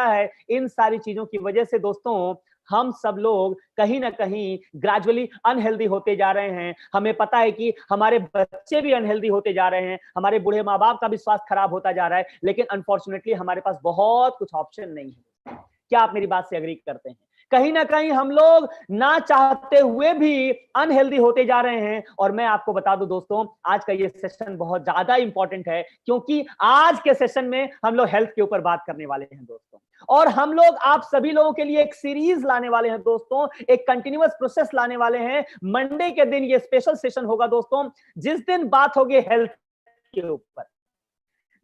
है, इन सारी चीजों की वजह से दोस्तों हम सब लोग कहीं ना कहीं ग्रेजुअली अनहेल्दी होते जा रहे हैं। हमें पता है कि हमारे बच्चे भी अनहेल्दी होते जा रहे हैं, हमारे बूढ़े माँ बाप का भी स्वास्थ्य खराब होता जा रहा है, लेकिन अनफॉर्चुनेटली हमारे पास बहुत कुछ ऑप्शन नहीं है। क्या आप मेरी बात से एग्री करते हैं? कहीं ना कहीं हम लोग ना चाहते हुए भी अनहेल्दी होते जा रहे हैं। और मैं आपको बता दूं दोस्तों, आज का ये सेशन बहुत ज्यादा इंपॉर्टेंट है, क्योंकि आज के सेशन में हम लोग हेल्थ के ऊपर बात करने वाले हैं दोस्तों। और हम लोग आप सभी लोगों के लिए एक सीरीज लाने वाले हैं दोस्तों, एक कंटिन्यूअस प्रोसेस लाने वाले हैं। मंडे के दिन ये स्पेशल सेशन होगा दोस्तों, जिस दिन बात होगी हेल्थ के ऊपर,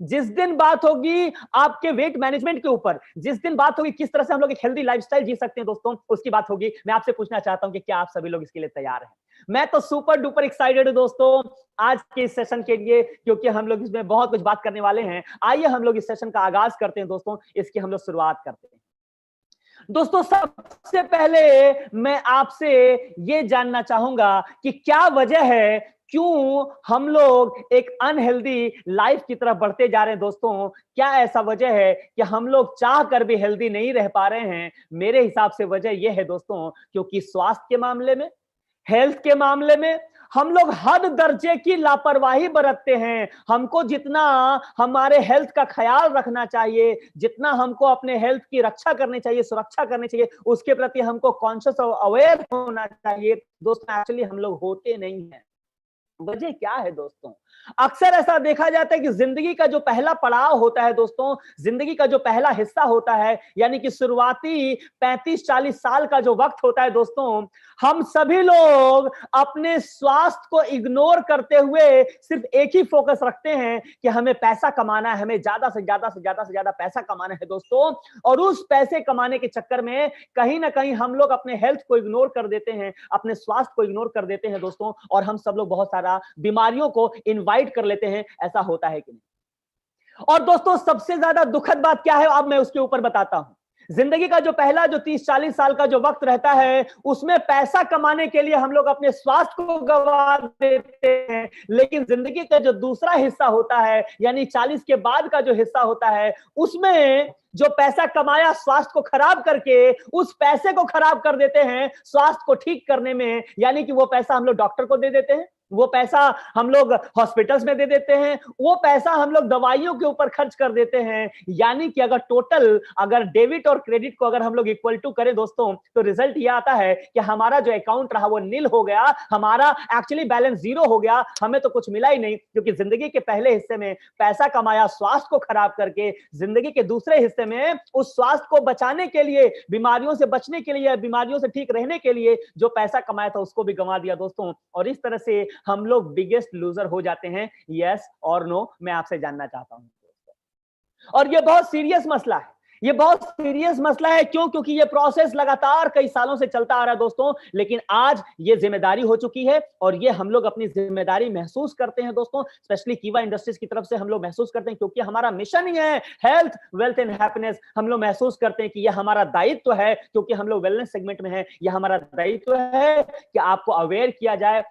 जिस दिन बात होगी आपके वेट मैनेजमेंट के ऊपर, जिस दिन बात होगी किस तरह से हम लोग एक हेल्दी लाइफस्टाइल जी सकते हैं दोस्तों, उसकी बात होगी। मैं आपसे पूछना चाहता हूं कि क्या आप सभी लोग इसके लिए तैयार हैं? मैं तो सुपर डुपर एक्साइटेड हूं दोस्तों आज के इस सेशन के लिए, क्योंकि हम लोग इसमें बहुत कुछ बात करने वाले हैं। आइए हम लोग इस सेशन का आगाज करते हैं दोस्तों, इसकी हम लोग शुरुआत करते हैं। दोस्तों सबसे पहले मैं आपसे ये जानना चाहूंगा कि क्या वजह है, क्यों हम लोग एक अनहेल्दी लाइफ की तरफ बढ़ते जा रहे हैं दोस्तों? क्या ऐसा वजह है कि हम लोग चाह कर भी हेल्दी नहीं रह पा रहे हैं? मेरे हिसाब से वजह यह है दोस्तों, क्योंकि स्वास्थ्य के मामले में, हेल्थ के मामले में हम लोग हद दर्जे की लापरवाही बरतते हैं। हमको जितना हमारे हेल्थ का ख्याल रखना चाहिए, जितना हमको अपने हेल्थ की रक्षा करनी चाहिए, सुरक्षा करनी चाहिए, उसके प्रति हमको कॉन्शियस और अवेयर होना चाहिए दोस्तों, एक्चुअली हम लोग होते नहीं हैं। वजह क्या है दोस्तों? अक्सर ऐसा देखा जाता है कि जिंदगी का जो पहला पड़ाव होता है दोस्तों, जिंदगी का जो पहला हिस्सा होता है, यानी कि शुरुआती 35-40 साल का जो वक्त होता है दोस्तों, हम सभी लोग अपने स्वास्थ्य को इग्नोर करते हुए सिर्फ एक ही फोकस रखते हैं कि हमें पैसा कमाना है, हमें ज्यादा से ज्यादा पैसा कमाना है दोस्तों। और उस पैसे कमाने के चक्कर में कहीं ना कहीं हम लोग अपने हेल्थ को इग्नोर कर देते हैं, अपने स्वास्थ्य को इग्नोर कर देते हैं दोस्तों, और हम सब लोग बहुत सारा बीमारियों को इनवाइट कर लेते हैं। ऐसा होता है कि नहीं? और दोस्तों सबसे ज्यादा दुखद बात क्या है, अब मैं उसके ऊपर बताता हूं। जिंदगी का जो पहला जो 30-40 साल का जो वक्त रहता है, उसमें पैसा कमाने के लिए हम लोग अपने स्वास्थ्य को गवा देते हैं। लेकिन जिंदगी का जो दूसरा हिस्सा होता है, यानी 40 के बाद का जो हिस्सा होता है, उसमें जो पैसा कमाया स्वास्थ्य को खराब करके, उस पैसे को खराब कर देते हैं स्वास्थ्य को ठीक करने में। यानी कि वो पैसा हम लोग डॉक्टर को दे देते हैं, वो पैसा हम लोग हॉस्पिटल्स में दे देते हैं, वो पैसा हम लोग दवाइयों के ऊपर खर्च कर देते हैं। यानी कि अगर टोटल, अगर डेबिट और क्रेडिट को अगर हम लोग इक्वल टू करें दोस्तों, तो रिजल्ट ये आता है कि हमारा जो अकाउंट रहा वो नील हो गया, हमारा एक्चुअली बैलेंस जीरो हो गया, हमें तो कुछ मिला ही नहीं। क्योंकि जिंदगी के पहले हिस्से में पैसा कमाया स्वास्थ्य को खराब करके, जिंदगी के दूसरे हिस्से में उस स्वास्थ्य को बचाने के लिए, बीमारियों से बचने के लिए, बीमारियों से ठीक रहने के लिए जो पैसा कमाया था उसको भी गंवा दिया दोस्तों। और इस तरह से हम लोग बिगेस्ट लूजर हो जाते हैं। यस और नो, मैं आपसे जानना चाहता हूं। और ये बहुत सीरियस मसला है, ये बहुत सीरियस मसला है। क्यों? क्योंकि ये प्रोसेस लगातार कई सालों से चलता आ रहा है दोस्तों, लेकिन आज ये जिम्मेदारी हो चुकी है और ये हम लोग अपनी जिम्मेदारी महसूस करते हैं दोस्तों। स्पेशली कीवा इंडस्ट्रीज की तरफ से हम लोग महसूस करते हैं, क्योंकि हमारा मिशन ही है हेल्थ, वेल्थ एंड हैप्पीनेस। हम लोग महसूस करते हैं कि यह हमारा दायित्व है, क्योंकि हम लोग वेलनेस सेगमेंट में है। यह हमारा दायित्व है कि आपको अवेयर किया जाए,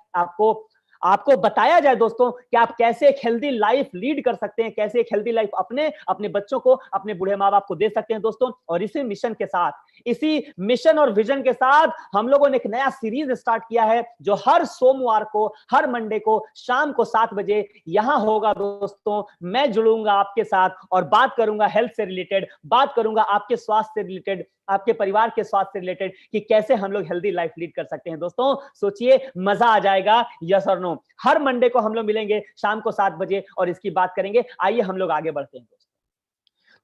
आपको बताया जाए दोस्तों कि आप कैसे एक हेल्दी लाइफ लीड कर सकते हैं, कैसे एक हेल्दी लाइफ अपने बच्चों को, अपने बूढ़े माँ बाप को दे सकते हैं दोस्तों। और इसी मिशन के साथ, इसी मिशन और विजन के साथ हम लोगों ने एक नया सीरीज स्टार्ट किया है, जो हर सोमवार को, हर मंडे को शाम को 7 बजे यहां होगा दोस्तों। मैं जुड़ूंगा आपके साथ और बात करूंगा हेल्थ से रिलेटेड, बात करूंगा आपके स्वास्थ्य से रिलेटेड, आपके परिवार के स्वास्थ्य से रिलेटेड, कि कैसे हम लोग हेल्दी लाइफ लीड कर सकते हैं दोस्तों। सोचिए, मजा आ जाएगा। यस और नो? हर मंडे को हम लोग मिलेंगे शाम को 7 बजे और इसकी बात करेंगे। आइए हम लोग आगे बढ़ते हैं दोस्तों।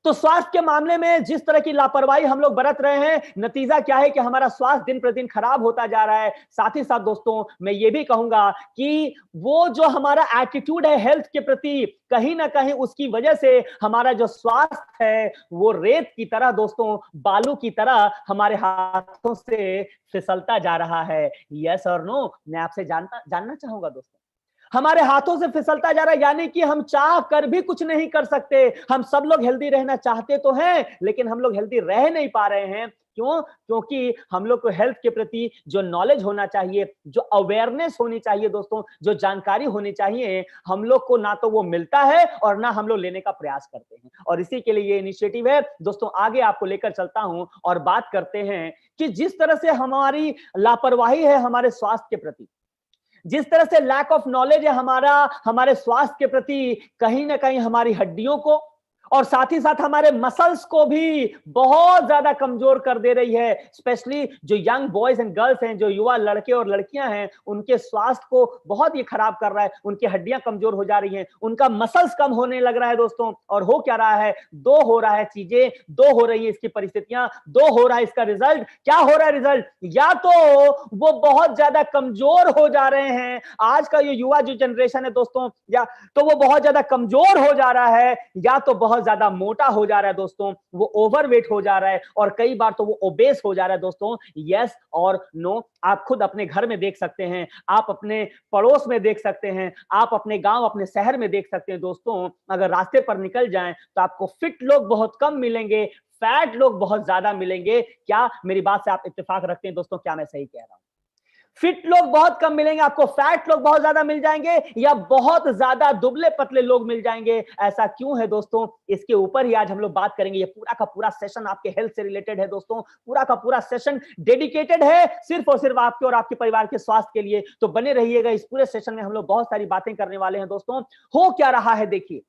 तो स्वास्थ्य के मामले में जिस तरह की लापरवाही हम लोग बरत रहे हैं, नतीजा क्या है कि हमारा स्वास्थ्य दिन प्रतिदिन खराब होता जा रहा है। साथ ही साथ दोस्तों मैं ये भी कहूंगा कि वो जो हमारा एटीट्यूड है हेल्थ के प्रति, कहीं ना कहीं उसकी वजह से हमारा जो स्वास्थ्य है वो रेत की तरह दोस्तों, बालू की तरह हमारे हाथों से फिसलता जा रहा है। यस और नो? मैं आपसे जानना चाहूंगा दोस्तों, हमारे हाथों से फिसलता जा रहा है, यानी कि हम चाह कर भी कुछ नहीं कर सकते। हम सब लोग हेल्दी रहना चाहते तो हैं, लेकिन हम लोग हेल्दी रह नहीं पा रहे हैं। क्यों? क्योंकि हम लोग को हेल्थ के प्रति जो नॉलेज होना चाहिए, जो अवेयरनेस होनी चाहिए दोस्तों, जो जानकारी होनी चाहिए, हम लोग को ना तो वो मिलता है और ना हम लोग लेने का प्रयास करते हैं। और इसी के लिए ये इनिशिएटिव है दोस्तों। आगे आपको लेकर चलता हूं और बात करते हैं कि जिस तरह से हमारी लापरवाही है हमारे स्वास्थ्य के प्रति, जिस तरह से लैक ऑफ नॉलेज है हमारा हमारे स्वास्थ्य के प्रति, कहीं ना कहीं हमारी हड्डियों को और साथ ही साथ हमारे मसल्स को भी बहुत ज्यादा कमजोर कर दे रही है। स्पेशली जो यंग बॉयज एंड गर्ल्स हैं, जो युवा लड़के और लड़कियां हैं, उनके स्वास्थ्य को बहुत ही खराब कर रहा है। उनकी हड्डियां कमजोर हो जा रही हैं, उनका मसल्स कम होने लग रहा है दोस्तों। और हो क्या रहा है? दो हो रहा है चीजें, दो हो रही है इसकी परिस्थितियां, दो हो रहा है इसका रिजल्ट। क्या हो रहा है रिजल्ट? या तो वो बहुत ज्यादा कमजोर हो जा रहे हैं, आज का ये युवा जो जनरेशन है दोस्तों, या तो वो बहुत ज्यादा कमजोर हो जा रहा है, या तो बहुत ज्यादा मोटा हो जा रहा है दोस्तों, वो ओवरवेट हो जा रहा है, और कई बार तो वो ओबेस हो जा रहा है दोस्तों। यस और नो, आप खुद अपने घर में देख सकते हैं, आप अपने पड़ोस में देख सकते हैं, आप अपने गांव अपने शहर में देख सकते हैं दोस्तों। अगर रास्ते पर निकल जाएं तो आपको फिट लोग बहुत कम मिलेंगे, फैट लोग बहुत ज्यादा मिलेंगे। क्या मेरी बात से आप इत्तेफाक रखते हैं दोस्तों? क्या मैं सही कह रहा हूं? फिट लोग बहुत कम मिलेंगे आपको, फैट लोग बहुत ज्यादा मिल जाएंगे, या बहुत ज्यादा दुबले पतले लोग मिल जाएंगे। ऐसा क्यों है दोस्तों? इसके ऊपर ही आज हम लोग बात करेंगे। ये पूरा का पूरा सेशन आपके हेल्थ से रिलेटेड है दोस्तों। पूरा का पूरा सेशन डेडिकेटेड है सिर्फ और सिर्फ आपके और आपके परिवार के स्वास्थ्य के लिए। तो बने रहिएगा, इस पूरे सेशन में हम लोग बहुत सारी बातें करने वाले हैं दोस्तों। हो क्या रहा है देखिए,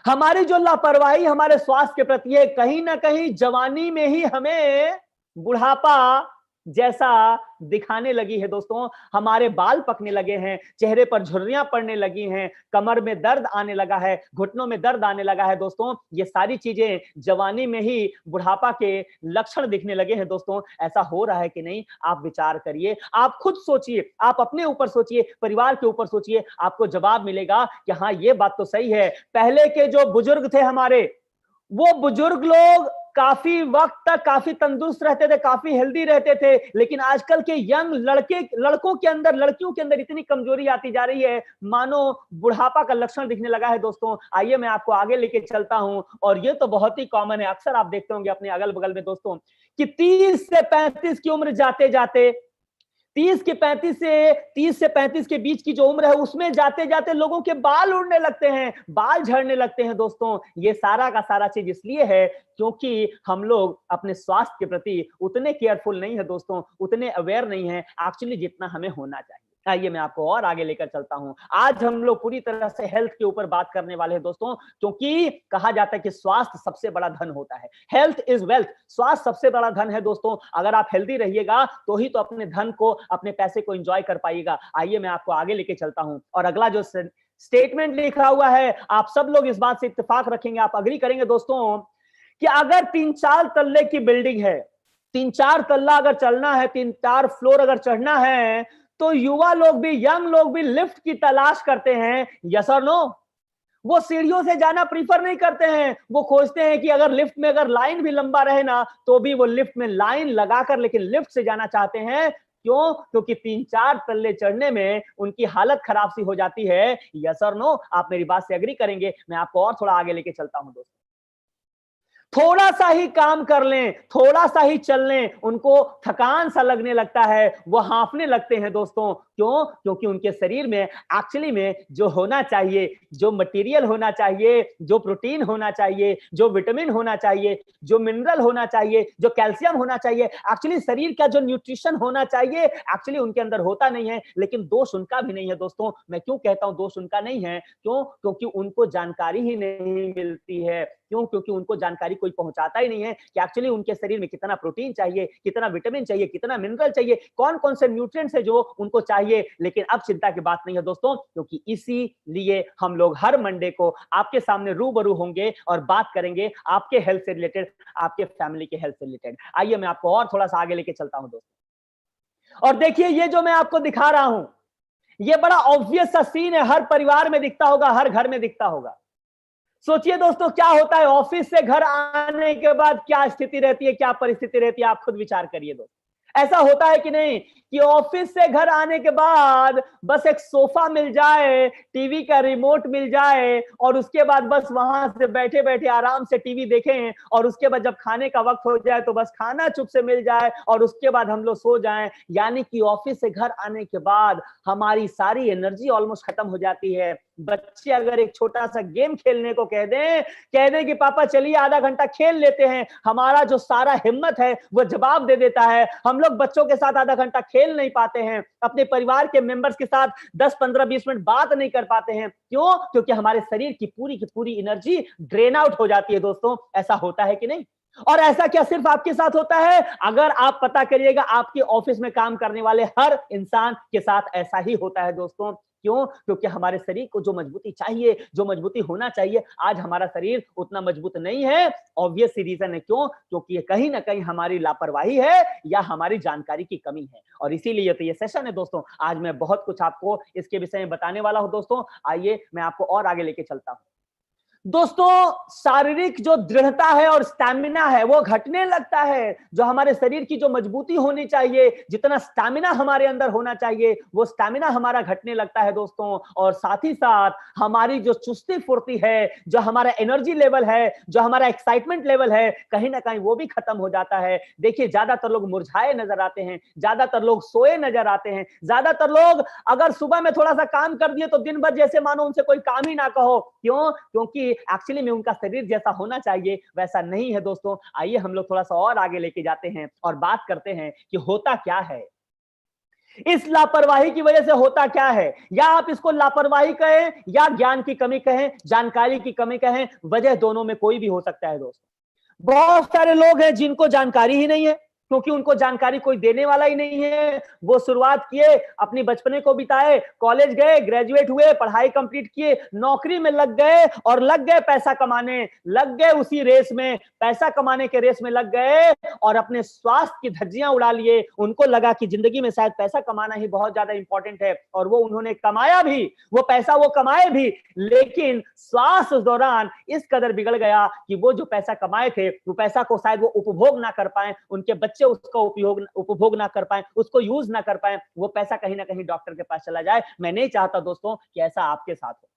हमारी जो लापरवाही हमारे स्वास्थ्य के प्रति है, कहीं ना कहीं जवानी में ही हमें बुढ़ापा जैसा दिखाने लगी है दोस्तों। हमारे बाल पकने लगे हैं, चेहरे पर झुर्रियां पड़ने लगी हैं, कमर में दर्द आने लगा है, घुटनों में दर्द आने लगा है दोस्तों। ये सारी चीजें जवानी में ही बुढ़ापा के लक्षण दिखने लगे हैं दोस्तों। ऐसा हो रहा है कि नहीं? आप विचार करिए, आप खुद सोचिए, आप अपने ऊपर सोचिए, परिवार के ऊपर सोचिए, आपको जवाब मिलेगा कि हाँ, ये बात तो सही है। पहले के जो बुजुर्ग थे हमारे, वो बुजुर्ग लोग काफी वक्त तक काफी तंदुरुस्त रहते थे, काफी हेल्दी रहते थे। लेकिन आजकल के यंग लड़कों के अंदर, लड़कियों के अंदर इतनी कमजोरी आती जा रही है, मानो बुढ़ापा का लक्षण दिखने लगा है दोस्तों। आइए मैं आपको आगे लेके चलता हूं। और ये तो बहुत ही कॉमन है, अक्सर आप देखते होंगे अपने अगल बगल में दोस्तों, कि 30 से 35 की उम्र जाते जाते, 30 से 35 के बीच की जो उम्र है, उसमें जाते जाते लोगों के बाल उड़ने लगते हैं, बाल झड़ने लगते हैं दोस्तों। ये सारा का सारा चीज इसलिए है क्योंकि हम लोग अपने स्वास्थ्य के प्रति उतने केयरफुल नहीं है दोस्तों, उतने अवेयर नहीं है एक्चुअली जितना हमें होना चाहिए। आइए मैं आपको और आगे लेकर चलता हूं। आज हम लोग पूरी तरह से हेल्थ के ऊपर बात करने वाले हैं दोस्तों, क्योंकि कहा जाता है कि स्वास्थ्य सबसे बड़ा धन होता है। हेल्थ इज वेल्थ, स्वास्थ्य सबसे बड़ा धन है दोस्तों। अगर आप हेल्दी रहिएगा तो ही तो अपने धन को, अपने पैसे को एंजॉय कर पाइएगा। आइए मैं आपको आगे लेके चलता हूं। और अगला जो स्टेटमेंट लिखा हुआ है, आप सब लोग इस बात से इत्तेफाक रखेंगे, आप अग्री करेंगे दोस्तों, कि अगर 3-4 तल्ले की बिल्डिंग है, 3-4 तल्ला अगर चलना है, 3-4 फ्लोर अगर चढ़ना है, तो युवा लोग भी, यंग लोग भी लिफ्ट की तलाश करते हैं। यस और नो? वो सीढ़ियों से जाना प्रीफर नहीं करते हैं। वो खोजते हैं कि अगर लिफ्ट में अगर लाइन भी लंबा रहे ना, तो भी वो लिफ्ट में लाइन लगाकर लेकिन लिफ्ट से जाना चाहते हैं। क्यों? क्योंकि 3-4 तल्ले चढ़ने में उनकी हालत खराब सी हो जाती है। यस और नो? आप मेरी बात से एग्री करेंगे। मैं आपको और थोड़ा आगे लेके चलता हूं दोस्तों। थोड़ा सा ही काम कर लें, थोड़ा सा ही चल लें, उनको थकान सा लगने लगता है, वो हांफने लगते हैं दोस्तों। क्यों? क्योंकि उनके शरीर में एक्चुअली में जो होना चाहिए, जो मटेरियल होना चाहिए, जो प्रोटीन होना चाहिए, जो विटामिन होना चाहिए, जो मिनरल होना चाहिए, जो कैल्शियम होना चाहिए, एक्चुअली शरीर का जो न्यूट्रिशन होना चाहिए, एक्चुअली उनके अंदर होता नहीं है। लेकिन दोष उनका भी नहीं है दोस्तों। मैं क्यों कहता हूं दोष उनका नहीं है? क्यों? क्योंकि उनको जानकारी ही नहीं मिलती है। क्यों? क्योंकि उनको जानकारी कोई पहुंचाता ही नहीं है कि एक्चुअली उनके शरीर में कितना प्रोटीन चाहिए, कितना विटामिन चाहिए, कितना मिनरल चाहिए, कौन कौन से न्यूट्रिएंट्स है जो उनको चाहिए। लेकिन अब चिंता की बात नहीं है दोस्तों, क्योंकि इसीलिए हम लोग हर मंडे को आपके सामने रूबरू होंगे और बात करेंगे आपके हेल्थ से रिलेटेड, आपके फैमिली के हेल्थ से रिलेटेड। आइए मैं आपको और थोड़ा सा आगे लेके चलता हूं दोस्तों। और देखिए, ये जो मैं आपको दिखा रहा हूं, ये बड़ा ऑब्वियस सा सीन है, हर परिवार में दिखता होगा, हर घर में दिखता होगा। सोचिए दोस्तों, क्या होता है ऑफिस से घर आने के बाद, क्या स्थिति रहती है, क्या परिस्थिति रहती है, आप खुद विचार करिए दोस्तों। ऐसा होता है कि नहीं कि ऑफिस से घर आने के बाद बस एक सोफा मिल जाए, टीवी का रिमोट मिल जाए और उसके बाद बस वहां से बैठे बैठे आराम से टीवी देखें और उसके बाद जब खाने का वक्त हो जाए तो बस खाना चुप से मिल जाए और उसके बाद हम लोग सो जाएं। यानी कि ऑफिस से घर आने के बाद हमारी सारी एनर्जी ऑलमोस्ट खत्म हो जाती है। बच्चे अगर एक छोटा सा गेम खेलने को कह दें कि पापा चलिए आधा घंटा खेल लेते हैं, हमारा जो सारा हिम्मत है वो जवाब दे देता है। हम लोग बच्चों के साथ आधा घंटा खेल नहीं पाते हैं, अपने परिवार के मेंबर्स के साथ 10 15 20 मिनट बात नहीं कर पाते हैं। क्यों? क्योंकि हमारे शरीर की पूरी एनर्जी ड्रेन आउट हो जाती है। दोस्तों ऐसा होता है कि नहीं? और ऐसा क्या सिर्फ आपके साथ होता है? अगर आप पता करिएगा आपके ऑफिस में काम करने वाले हर इंसान के साथ ऐसा ही होता है दोस्तों। क्यों? क्योंकि हमारे शरीर को जो मजबूती चाहिए, जो मजबूती होना चाहिए, आज हमारा शरीर उतना मजबूत नहीं है। ऑब्वियस सी रीजन है। क्यों? क्योंकि ये कहीं ना कहीं हमारी लापरवाही है या हमारी जानकारी की कमी है। और इसीलिए तो ये सेशन है दोस्तों। आज मैं बहुत कुछ आपको इसके विषय में बताने वाला हूं दोस्तों। आइए मैं आपको और आगे लेके चलता हूं। दोस्तों शारीरिक जो दृढ़ता है और स्टैमिना है वो घटने लगता है। जो हमारे शरीर की जो मजबूती होनी चाहिए, जितना स्टैमिना हमारे अंदर होना चाहिए, वो स्टैमिना हमारा घटने लगता है दोस्तों। और साथ ही साथ हमारी जो चुस्ती फुर्ती है, जो हमारा एनर्जी लेवल है, जो हमारा एक्साइटमेंट लेवल है, कहीं ना कहीं वो भी खत्म हो जाता है। देखिए ज्यादातर लोग मुरझाए नजर आते हैं, ज्यादातर लोग सोए नजर आते हैं, ज्यादातर लोग अगर सुबह में थोड़ा सा काम कर दिए तो दिन भर जैसे मानो उनसे कोई काम ही ना कहो। क्यों? क्योंकि एक्चुअली में उनका शरीर जैसा होना चाहिए वैसा नहीं है दोस्तों। आइए हम लोग थोड़ा सा और आगे लेके जाते हैं और बात करते हैं कि होता क्या है, इस लापरवाही की वजह से होता क्या है। या आप इसको लापरवाही कहें या ज्ञान की कमी कहें, जानकारी की कमी कहें, वजह दोनों में कोई भी हो सकता है दोस्तों। बहुत सारे लोग हैं जिनको जानकारी ही नहीं है, क्योंकि उनको जानकारी कोई देने वाला ही नहीं है। वो शुरुआत किए, अपनी बचपने को बिताए, कॉलेज गए, ग्रेजुएट हुए, पढ़ाई कंप्लीट किए, नौकरी में लग गए और लग गए पैसा कमाने, लग गए उसी रेस में, पैसा कमाने के रेस में लग गए और अपने स्वास्थ्य की धज्जियां उड़ा लिए। उनको लगा कि जिंदगी में शायद पैसा कमाना ही बहुत ज्यादा इंपॉर्टेंट है और वो उन्होंने कमाया भी, वो पैसा वो कमाए भी, लेकिन स्वास्थ्य उस दौरान इस कदर बिगड़ गया कि वो जो पैसा कमाए थे वो पैसा को शायद वो उपभोग ना कर पाए, उनके बच्चे उसका उपभोग ना कर पाए, उसको यूज ना कर पाए, वो पैसा कहीं ना कहीं डॉक्टर के पास चला जाए। मैं नहीं चाहता दोस्तों कि ऐसा आपके साथ हो।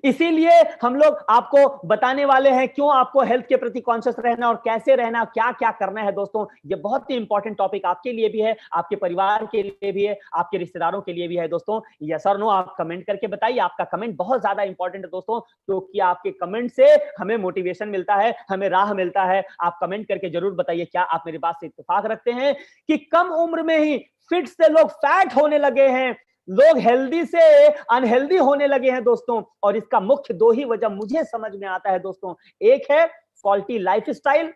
इसीलिए हम लोग आपको बताने वाले हैं क्यों आपको हेल्थ के प्रति कॉन्शियस रहना और कैसे रहना, क्या क्या करना है दोस्तों। ये बहुत ही इंपॉर्टेंट टॉपिक आपके लिए भी है, आपके परिवार के लिए भी है, आपके रिश्तेदारों के लिए भी है दोस्तों। यस और नो आप कमेंट करके बताइए। आपका कमेंट बहुत ज्यादा इंपॉर्टेंट है दोस्तों, क्योंकि आपके कमेंट से हमें मोटिवेशन मिलता है, हमें राह मिलता है। आप कमेंट करके जरूर बताइए क्या आप मेरी बात से इत्तेफाक रखते हैं कि कम उम्र में ही फिट से लोग फैट होने लगे हैं, लोग हेल्दी से अनहेल्दी होने लगे हैं दोस्तों। और इसका मुख्य दो ही वजह मुझे समझ में आता है दोस्तों। एक है फॉल्टी लाइफस्टाइल,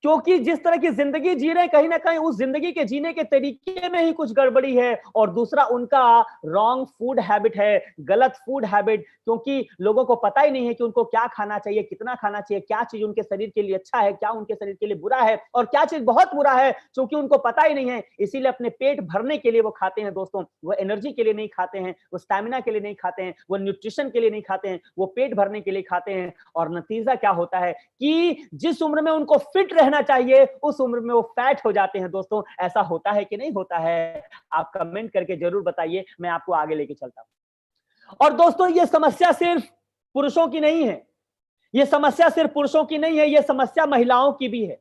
क्योंकि जिस तरह की जिंदगी जी रहे हैं कहीं ना कहीं उस जिंदगी के जीने के तरीके में ही कुछ गड़बड़ी है। और दूसरा उनका रॉन्ग फूड हैबिट है, गलत फूड हैबिट, क्योंकि लोगों को पता ही नहीं है कि उनको क्या खाना चाहिए, कितना खाना चाहिए, क्या चीज उनके शरीर के लिए अच्छा है, क्या उनके शरीर के लिए बुरा है और क्या चीज बहुत बुरा है, क्योंकि उनको पता ही नहीं है। इसीलिए अपने पेट भरने के लिए वो खाते हैं दोस्तों, वो एनर्जी के लिए नहीं खाते हैं, वो स्टैमिना के लिए नहीं खाते हैं, वो न्यूट्रिशन के लिए नहीं खाते हैं, वो पेट भरने के लिए खाते हैं। और नतीजा क्या होता है कि जिस उम्र में उनको फिट रहना चाहिए उस उम्र में वो फैट हो जाते हैं दोस्तों। ऐसा होता है कि नहीं होता है? आप कमेंट करके जरूर बताइए, मैं आपको आगे लेके चलता हूं। और दोस्तों ये समस्या सिर्फ पुरुषों की नहीं है, ये समस्या सिर्फ पुरुषों की नहीं है, ये समस्या महिलाओं की भी है,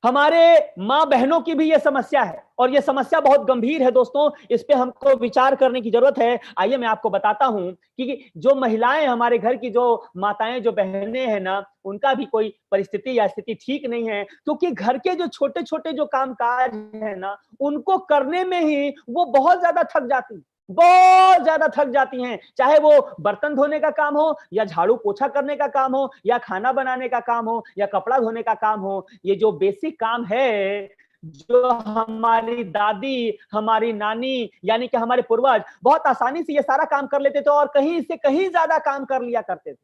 हमारे मां बहनों की भी यह समस्या है। और यह समस्या बहुत गंभीर है दोस्तों, इस पे हमको विचार करने की जरूरत है। आइए मैं आपको बताता हूं कि जो महिलाएं, हमारे घर की जो माताएं, जो बहनें हैं ना, उनका भी कोई परिस्थिति या स्थिति ठीक नहीं है, क्योंकि घर के जो छोटे छोटे जो कामकाज है ना, उनको करने में ही वो बहुत ज्यादा थक जाती है, बहुत ज्यादा थक जाती हैं। चाहे वो बर्तन धोने का काम हो या झाड़ू पोछा करने का काम हो या खाना बनाने का काम हो या कपड़ा धोने का काम हो, ये जो बेसिक काम है, जो हमारी दादी, हमारी नानी यानी कि हमारे पूर्वज बहुत आसानी से ये सारा काम कर लेते थे और कहीं से कहीं ज्यादा काम कर लिया करते थे।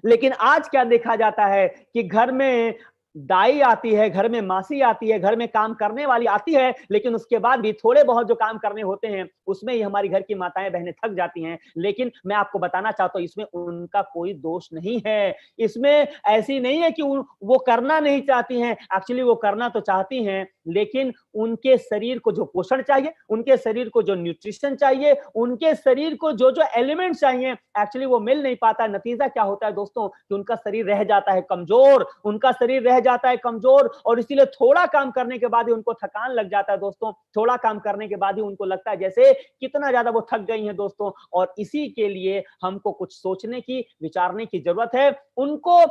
लेकिन आज क्या देखा जाता है कि घर में दाई आती है, घर में मासी आती है, घर में काम करने वाली आती है, लेकिन उसके बाद भी थोड़े बहुत जो काम करने होते हैं उसमें ही हमारी घर की माताएं बहनें थक जाती हैं। लेकिन मैं आपको बताना चाहता हूं इसमें उनका कोई दोष नहीं है, इसमें ऐसी नहीं है कि वो करना नहीं चाहती हैं, एक्चुअली वो करना तो चाहती हैं, लेकिन उनके शरीर को जो पोषण चाहिए, उनके शरीर को जो न्यूट्रिशन चाहिए, उनके शरीर को जो जो एलिमेंट्स चाहिए, एक्चुअली वो मिल नहीं पाता। नतीजा क्या होता है दोस्तों कि उनका शरीर रह जाता है कमजोर, उनका शरीर रह जाता है कमजोर, और इसीलिए थोड़ा काम करने के बाद ही उनको थकान लग जाता है दोस्तों। थोड़ा काम करने के बाद ही उनको लगता है जैसे कितना ज्यादा वो थक गई हैं दोस्तों। और इसी के लिए हमको कुछ सोचने की, विचारने की जरूरत है, उनको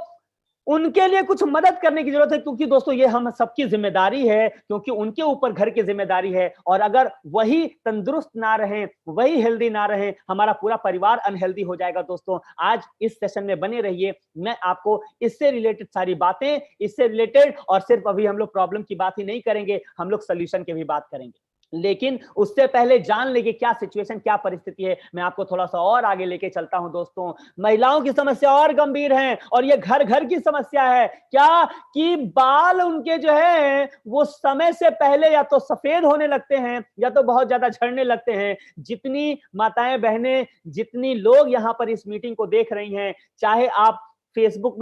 उनके लिए कुछ मदद करने की जरूरत है, क्योंकि दोस्तों ये हम सबकी जिम्मेदारी है, क्योंकि उनके ऊपर घर की जिम्मेदारी है। और अगर वही तंदुरुस्त ना रहे, वही हेल्दी ना रहे, हमारा पूरा परिवार अनहेल्दी हो जाएगा दोस्तों। आज इस सेशन में बने रहिए, मैं आपको इससे रिलेटेड सारी बातें, इससे रिलेटेड, और सिर्फ अभी हम लोग प्रॉब्लम की बात ही नहीं करेंगे, हम लोग सोल्यूशन की भी बात करेंगे। लेकिन उससे पहले जान लेंगे क्या सिचुएशन, क्या परिस्थिति है। मैं आपको थोड़ा सा और आगे लेके चलता हूं दोस्तों। महिलाओं की समस्या और गंभीर है, और ये घर घर की समस्या है। क्या कि बाल उनके जो है वो समय से पहले या तो सफेद होने लगते हैं या तो बहुत ज्यादा झड़ने लगते हैं। जितनी माताएं बहनें, जितनी लोग यहां पर इस मीटिंग को देख रही हैं, चाहे आप फेसबुक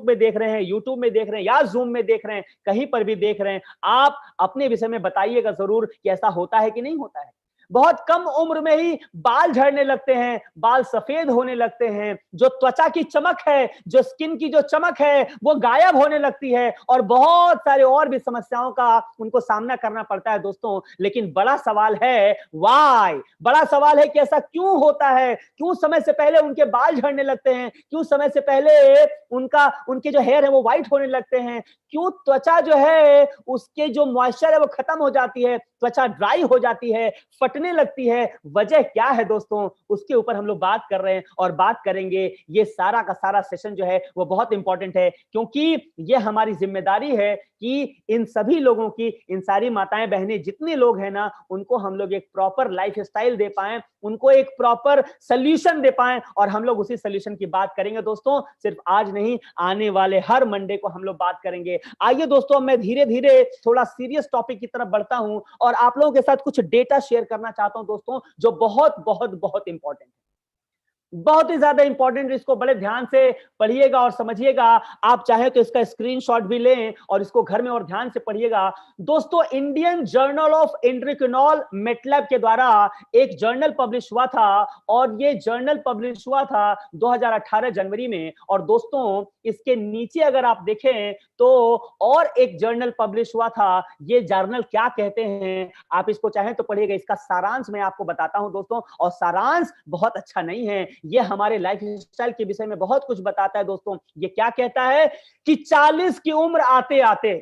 में देख रहे हैं, यूट्यूब में देख रहे हैं, या जूम में देख रहे हैं, कहीं पर भी देख रहे हैं, आप अपने विषय में बताइएगा जरूर कि ऐसा होता है कि नहीं होता है। बहुत कम उम्र में ही बाल झड़ने लगते हैं, बाल सफेद होने लगते हैं, जो त्वचा की चमक है, जो स्किन की जो चमक है वो गायब होने लगती है, और बहुत सारे और भी समस्याओं का उनको सामना करना पड़ता है दोस्तों। लेकिन बड़ा सवाल है व्हाई, बड़ा सवाल है कि ऐसा क्यों होता है, क्यों समय से पहले उनके बाल झड़ने लगते हैं, क्यों समय से पहले उनके जो हेयर है वो व्हाइट होने लगते हैं, क्यों त्वचा जो है उसके जो मॉइस्चर है वो खत्म हो जाती है, त्वचा ड्राई हो जाती है, फटने लगती है। वजह क्या है दोस्तों, उसके ऊपर हम लोग बात कर रहे हैं और बात करेंगे। ये सारा का सारा सेशन जो है वो बहुत इंपॉर्टेंट है, क्योंकि ये हमारी जिम्मेदारी है कि इन सभी लोगों की, इन सारी माताएं बहनें जितने लोग हैं ना, उनको हम लोग एक प्रॉपर लाइफ स्टाइल दे पाएं, उनको एक प्रॉपर सोल्यूशन दे पाएं। और हम लोग उसी सोल्यूशन की बात करेंगे दोस्तों, सिर्फ आज नहीं, आने वाले हर मंडे को हम लोग बात करेंगे। आइए दोस्तों, मैं धीरे धीरे थोड़ा सीरियस टॉपिक की तरफ बढ़ता हूं और आप लोगों के साथ कुछ डेटा शेयर करना चाहता हूं दोस्तों, जो बहुत बहुत बहुत इंपॉर्टेंट है, बहुत ही ज्यादा इंपॉर्टेंट। इसको बड़े ध्यान से पढ़िएगा और समझिएगा। आप चाहे तो इसका स्क्रीनशॉट भी लें और इसको घर में और ध्यान से पढ़िएगा दोस्तों। इंडियन जर्नल ऑफ एंड्रोक्रिनॉल मेटलैब के द्वारा एक जर्नल पब्लिश हुआ था, और ये जर्नल पब्लिश हुआ था 2018 जनवरी में। और दोस्तों इसके नीचे अगर आप देखें तो और एक जर्नल पब्लिश हुआ था। ये जर्नल क्या कहते हैं, आप इसको चाहें तो पढ़िएगा। इसका सारांश मैं आपको बताता हूं दोस्तों, और सारांश बहुत अच्छा नहीं है, ये हमारे लाइफ स्टाइल के विषय में बहुत कुछ बताता है दोस्तों। ये क्या कहता है कि 40 की उम्र आते आते,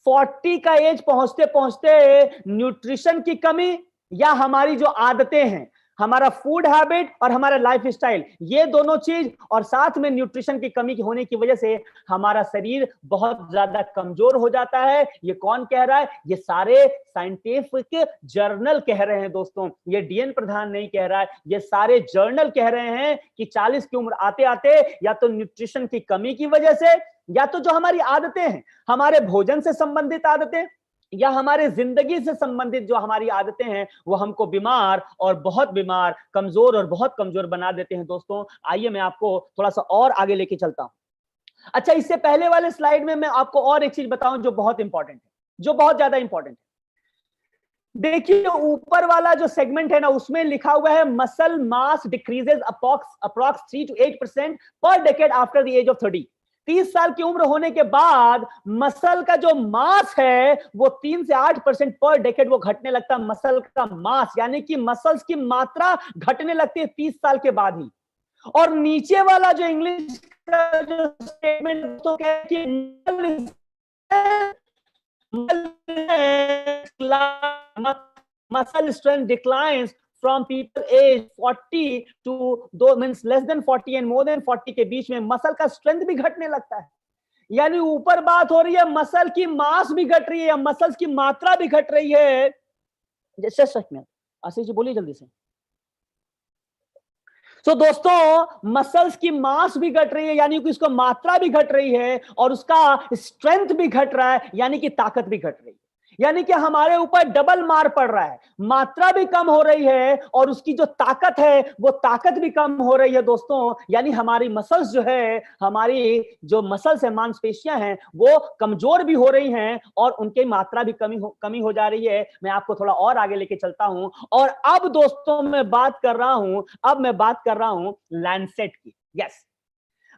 40 का एज पहुंचते पहुंचते न्यूट्रिशन की कमी, या हमारी जो आदतें हैं, हमारा फूड हैबिट और हमारा लाइफ स्टाइल, ये दोनों चीज, और साथ में न्यूट्रिशन की कमी होने की वजह से हमारा शरीर बहुत ज्यादा कमजोर हो जाता है। ये कौन कह रहा है? ये सारे साइंटिफिक जर्नल कह रहे हैं दोस्तों, ये डीएन प्रधान नहीं कह रहा है, ये सारे जर्नल कह रहे हैं कि 40 की उम्र आते आते या तो न्यूट्रिशन की कमी की वजह से, या तो जो हमारी आदतें हैं, हमारे भोजन से संबंधित आदतें, या हमारे जिंदगी से संबंधित जो हमारी आदतें हैं, वो हमको बीमार और बहुत बीमार, कमजोर और बहुत कमजोर बना देते हैं दोस्तों। आइए मैं आपको थोड़ा सा और आगे लेके चलता हूं। अच्छा, इससे पहले वाले स्लाइड में मैं आपको और एक चीज बताऊं जो बहुत इंपॉर्टेंट है, जो बहुत ज्यादा इंपॉर्टेंट है। देखिए ऊपर वाला जो सेगमेंट है ना, उसमें लिखा हुआ है muscle mass decreases approx 3 to 8% पर decade after the age of 30। 30 साल की उम्र होने के बाद मसल का जो मास है वो 3 से 8% पर डेकेड वो घटने लगता है। मसल का मास यानी कि मसल्स की मात्रा घटने लगती है 30 साल के बाद ही। और नीचे वाला जो इंग्लिश का जो स्टेटमेंट तो कहती है muscle strength declines from people age 40 to दो means less than 40 and more than 40 के बीच में मसल का स्ट्रेंथ भी घटने लगता है। यानी ऊपर बात हो रही है मसल की मास भी घट रही है, मसल्स की मात्रा भी घट रही है। जैसे सच में आशीष जी बोलिए जल्दी से। तो दोस्तों मसल्स की मास भी घट रही है, यानी कि उसको मात्रा भी घट रही है, और उसका स्ट्रेंथ भी घट रहा है, यानी कि ताकत भी घट रही है। यानी कि हमारे ऊपर डबल मार पड़ रहा है, मात्रा भी कम हो रही है और उसकी जो ताकत है वो ताकत भी कम हो रही है दोस्तों। यानी हमारी मसल्स जो है, हमारी जो मसल्स है, मांसपेशियां हैं, वो कमजोर भी हो रही हैं और उनकी मात्रा भी कमी हो जा रही है। मैं आपको थोड़ा और आगे लेके चलता हूं और अब दोस्तों मैं बात कर रहा हूं लैंसेट की। यस,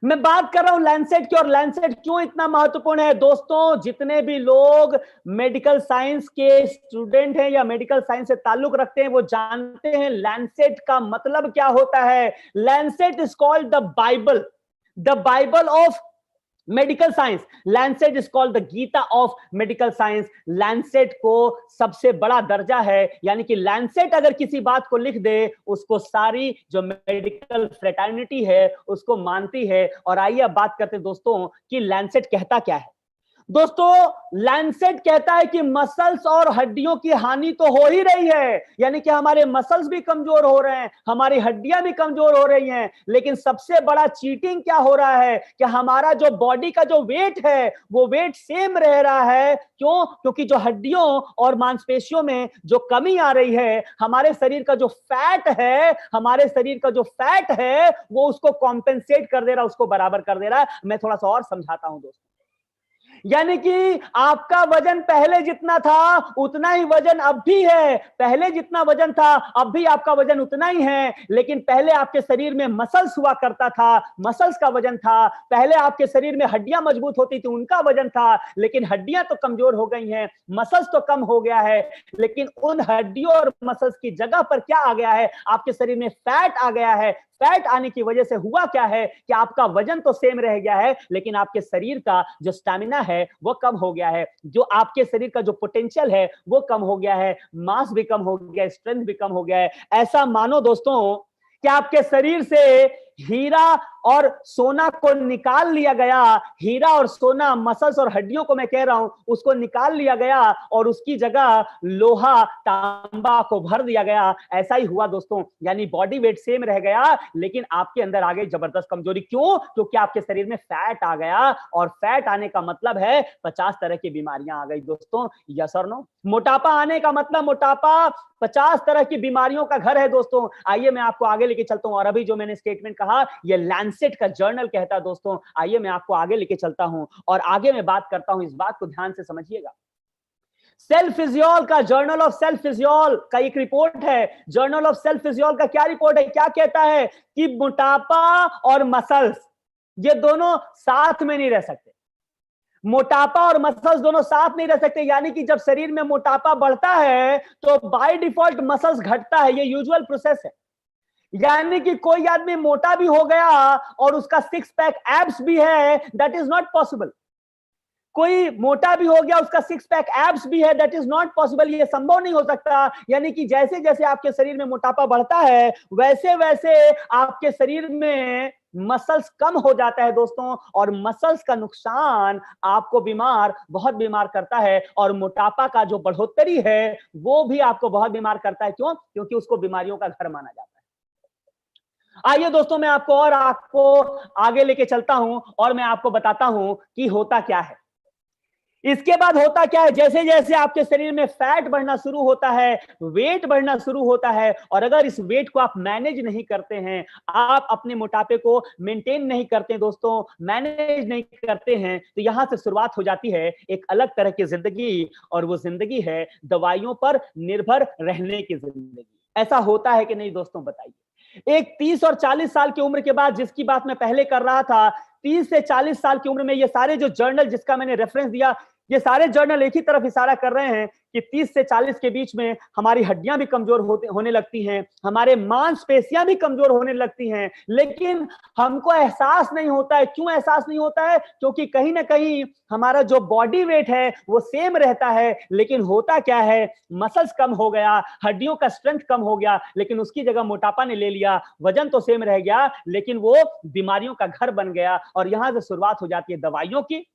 मैं बात कर रहा हूं लैंसेट की। और लैंसेट क्यों इतना महत्वपूर्ण है दोस्तों? जितने भी लोग मेडिकल साइंस के स्टूडेंट हैं या मेडिकल साइंस से ताल्लुक रखते हैं वो जानते हैं लैंसेट का मतलब क्या होता है। Lancet is called the Bible of medical science. Lancet is called the Gita of medical science. Lancet को सबसे बड़ा दर्जा है, यानी कि लैंसेट अगर किसी बात को लिख दे उसको सारी जो मेडिकल फ्रेटर्निटी है उसको मानती है। और आइए अब बात करते हैं दोस्तों कि लैंसेट कहता क्या है। दोस्तों लैंसेट कहता है कि मसल्स और हड्डियों की हानि तो हो ही रही है, यानी कि हमारे मसल्स भी कमजोर हो रहे हैं, हमारी हड्डियां भी कमजोर हो रही हैं, लेकिन सबसे बड़ा चीटिंग क्या हो रहा है कि हमारा जो बॉडी का जो वेट है वो वेट सेम रह रहा है। क्यों? क्योंकि जो हड्डियों और मांसपेशियों में जो कमी आ रही है, हमारे शरीर का जो फैट है वो उसको कॉम्पेंसेट कर दे रहा है, उसको बराबर कर दे रहा है। मैं थोड़ा सा और समझाता हूं दोस्तों। यानी कि आपका वजन पहले जितना था उतना ही वजन अब भी है, पहले जितना वजन था अब भी आपका वजन उतना ही है। लेकिन पहले आपके शरीर में मसल्स हुआ करता था, मसल्स का वजन था। पहले आपके शरीर में हड्डियां मजबूत होती थी, उनका वजन था। लेकिन हड्डियां तो कमजोर हो गई हैं, मसल्स तो कम हो गया है। लेकिन उन हड्डियों और मसल्स की जगह पर क्या आ गया है? आपके शरीर में फैट आ गया है। फैट आने की वजह से हुआ क्या है कि आपका वजन तो सेम रह गया है, लेकिन आपके शरीर का जो स्टैमिना है वो कम हो गया है, जो आपके शरीर का जो पोटेंशियल है वो कम हो गया है, मास भी कम हो गया है, स्ट्रेंथ भी कम हो गया है। ऐसा मानो दोस्तों कि आपके शरीर से हीरा और सोना को निकाल लिया गया। हीरा और सोना, मसल्स और हड्डियों को मैं कह रहा हूं, उसको निकाल लिया गया और उसकी जगह लोहा, तांबा को भर दिया गया। ऐसा ही हुआ दोस्तों, यानी बॉडी वेट सेम रह गया लेकिन आपके अंदर आ गई जबरदस्त कमजोरी। क्यों? क्योंकि आपके शरीर में फैट आ गया और फैट आने का मतलब है 50 तरह की बीमारियां आ गई दोस्तों। यस और नो? मोटापा आने का मतलब, मोटापा 50 तरह की बीमारियों का घर है दोस्तों। आइए मैं आपको आगे लेके चलता हूं। और अभी जो मैंने स्टेटमेंट कहा ये लैंसेट का जर्नल कहता है दोस्तों। आइए मैं आपको आगे लेके चलता हूं और आगे मैं बात करता हूं, इस बात को ध्यान से समझिएगा। सेल फिजियोल का, जर्नल ऑफ सेल फिजियोल का एक रिपोर्ट है। जर्नल ऑफ सेल फिजियोल का क्या रिपोर्ट है? क्या कहता है कि मोटापा और मसल्स ये दोनों साथ में नहीं रह सकते। मोटापा और मसल्स दोनों साथ नहीं रह सकते। यानी कि जब शरीर में मोटापा बढ़ता है तो बाय डिफॉल्ट मसल्स घटता है, ये यूजुअल प्रोसेस है। यानी कि कोई आदमी मोटा भी हो गया और उसका सिक्स पैक एब्स भी है, दैट इज नॉट पॉसिबल। कोई मोटा भी हो गया, उसका सिक्स पैक एब्स भी है, दैट इज नॉट पॉसिबल। ये संभव नहीं हो सकता। यानी कि जैसे जैसे आपके शरीर में मोटापा बढ़ता है वैसे वैसे आपके शरीर में मसल्स कम हो जाता है दोस्तों। और मसल्स का नुकसान आपको बहुत बीमार करता है। और मोटापा का जो बढ़ोतरी है वो भी आपको बहुत बीमार करता है। क्यों? क्योंकि उसको बीमारियों का घर माना जाता है। आइए दोस्तों मैं आपको आगे लेके चलता हूं और मैं आपको बताता हूं कि होता क्या है। इसके बाद होता क्या है, जैसे जैसे आपके शरीर में फैट बढ़ना शुरू होता है, वेट बढ़ना शुरू होता है, और अगर इस वेट को आप मैनेज नहीं करते हैं, आप अपने मोटापे को मेंटेन नहीं करते दोस्तों, मैनेज नहीं करते हैं, तो यहां से शुरुआत हो जाती है एक अलग तरह की जिंदगी। और वो जिंदगी है दवाइयों पर निर्भर रहने की जिंदगी। ऐसा होता है कि नहीं दोस्तों? बताइए। एक 30 और 40 साल की उम्र के बाद, जिसकी बात मैं पहले कर रहा था, 30 से 40 साल की उम्र में ये सारे जो जर्नल जिसका मैंने रेफरेंस दिया, ये सारे जर्नल एक ही तरफ इशारा कर रहे हैं कि 30 से 40 के बीच में हमारी हड्डियां भी कमजोर होने लगती हैं, हमारे मांसपेशियां भी कमजोर होने लगती हैं। लेकिन हमको एहसास नहीं होता है। क्यों एहसास नहीं होता है? क्योंकि कहीं ना कहीं हमारा जो बॉडी वेट है वो सेम रहता है, लेकिन होता क्या है, मसल्स कम हो गया, हड्डियों का स्ट्रेंथ कम हो गया, लेकिन उसकी जगह मोटापा ने ले लिया। वजन तो सेम रह गया लेकिन वो बीमारियों का घर बन गया। और यहां से शुरुआत हो जाती है दवाइयों की।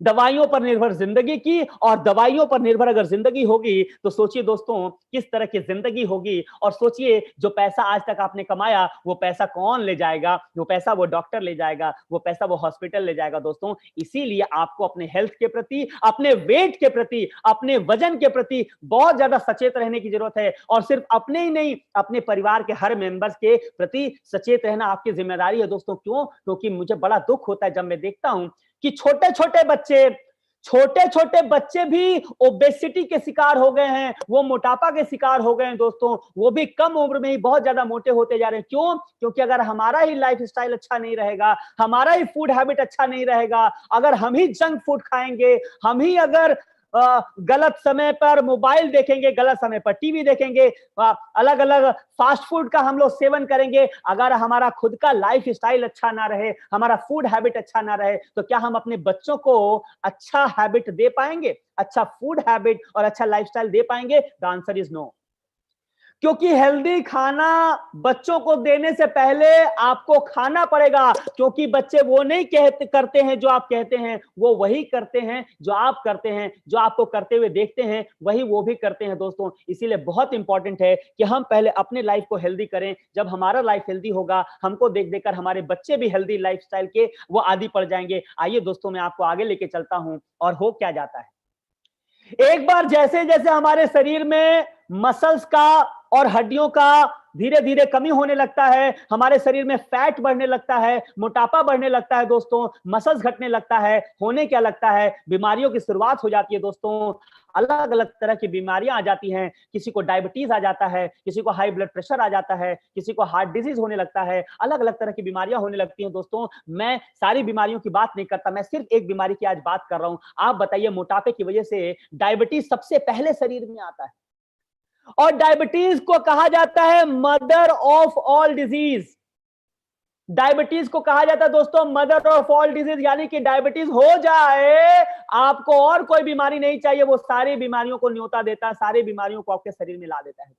दवाइयों पर निर्भर जिंदगी की, और दवाइयों पर निर्भर अगर जिंदगी होगी तो सोचिए दोस्तों किस तरह की जिंदगी होगी। और सोचिए जो पैसा आज तक आपने कमाया वो पैसा कौन ले जाएगा, वो पैसा वो डॉक्टर ले जाएगा, वो पैसा वो हॉस्पिटल ले जाएगा दोस्तों। इसीलिए आपको अपने हेल्थ के प्रति, अपने वेट के प्रति, अपने वजन के प्रति बहुत ज्यादा सचेत रहने की जरूरत है। और सिर्फ अपने ही नहीं, अपने परिवार के हर मेंबर्स के प्रति सचेत रहना आपकी जिम्मेदारी है दोस्तों। क्यों? क्योंकि मुझे बड़ा दुख होता है जब मैं देखता हूं कि छोटे छोटे बच्चे भी ओबेसिटी के शिकार हो गए हैं, वो मोटापा के शिकार हो गए हैं दोस्तों। वो भी कम उम्र में ही बहुत ज्यादा मोटे होते जा रहे हैं। क्यों? क्योंकि अगर हमारा ही लाइफस्टाइल अच्छा नहीं रहेगा, हमारा ही फूड हैबिट अच्छा नहीं रहेगा, अगर हम ही जंक फूड खाएंगे, हम ही अगर गलत समय पर मोबाइल देखेंगे, गलत समय पर टीवी देखेंगे, अलग अलग फास्ट फूड का हम लोग सेवन करेंगे, अगर हमारा खुद का लाइफ स्टाइल अच्छा ना रहे, हमारा फूड हैबिट अच्छा ना रहे, तो क्या हम अपने बच्चों को अच्छा हैबिट दे पाएंगे, अच्छा फूड हैबिट और अच्छा लाइफस्टाइल दे पाएंगे? The answer is no. क्योंकि हेल्दी खाना बच्चों को देने से पहले आपको खाना पड़ेगा। क्योंकि बच्चे वो नहीं करते हैं जो आप कहते हैं, वो वही करते हैं जो आप करते हैं। जो आपको करते हुए देखते हैं वही वो भी करते हैं दोस्तों। इसीलिए बहुत इंपॉर्टेंट है कि हम पहले अपने लाइफ को हेल्दी करें। जब हमारा लाइफ हेल्दी होगा, हमको देख देखकर हमारे बच्चे भी हेल्दी लाइफस्टाइल के वो आदी पड़ जाएंगे। आइए दोस्तों, मैं आपको आगे लेके चलता हूं। और हो क्या जाता है, एक बार जैसे जैसे हमारे शरीर में मसल्स का और हड्डियों का धीरे धीरे कमी होने लगता है, हमारे शरीर में फैट बढ़ने लगता है, मोटापा बढ़ने लगता है दोस्तों, मसल्स घटने लगता है, होने क्या लगता है, बीमारियों की शुरुआत हो जाती है दोस्तों। अलग अलग तरह की बीमारियां आ जाती हैं। किसी को डायबिटीज आ जाता है, किसी को हाई ब्लड प्रेशर आ जाता है, किसी को हार्ट डिजीज होने लगता है, अलग अलग तरह की बीमारियां होने लगती हैं दोस्तों। मैं सारी बीमारियों की बात नहीं करता, मैं सिर्फ एक बीमारी की आज बात कर रहा हूं। आप बताइए, मोटापे की वजह से डायबिटीज सबसे पहले शरीर में आता है, और डायबिटीज को कहा जाता है mother of all disease. Diabetes को कहा जाता है दोस्तों मदर ऑफ ऑल डिजीज। यानी कि डायबिटीज हो जाए, आपको और कोई बीमारी नहीं चाहिए, वो सारी बीमारियों को न्योता देता है, सारी बीमारियों को आपके शरीर में ला देता है।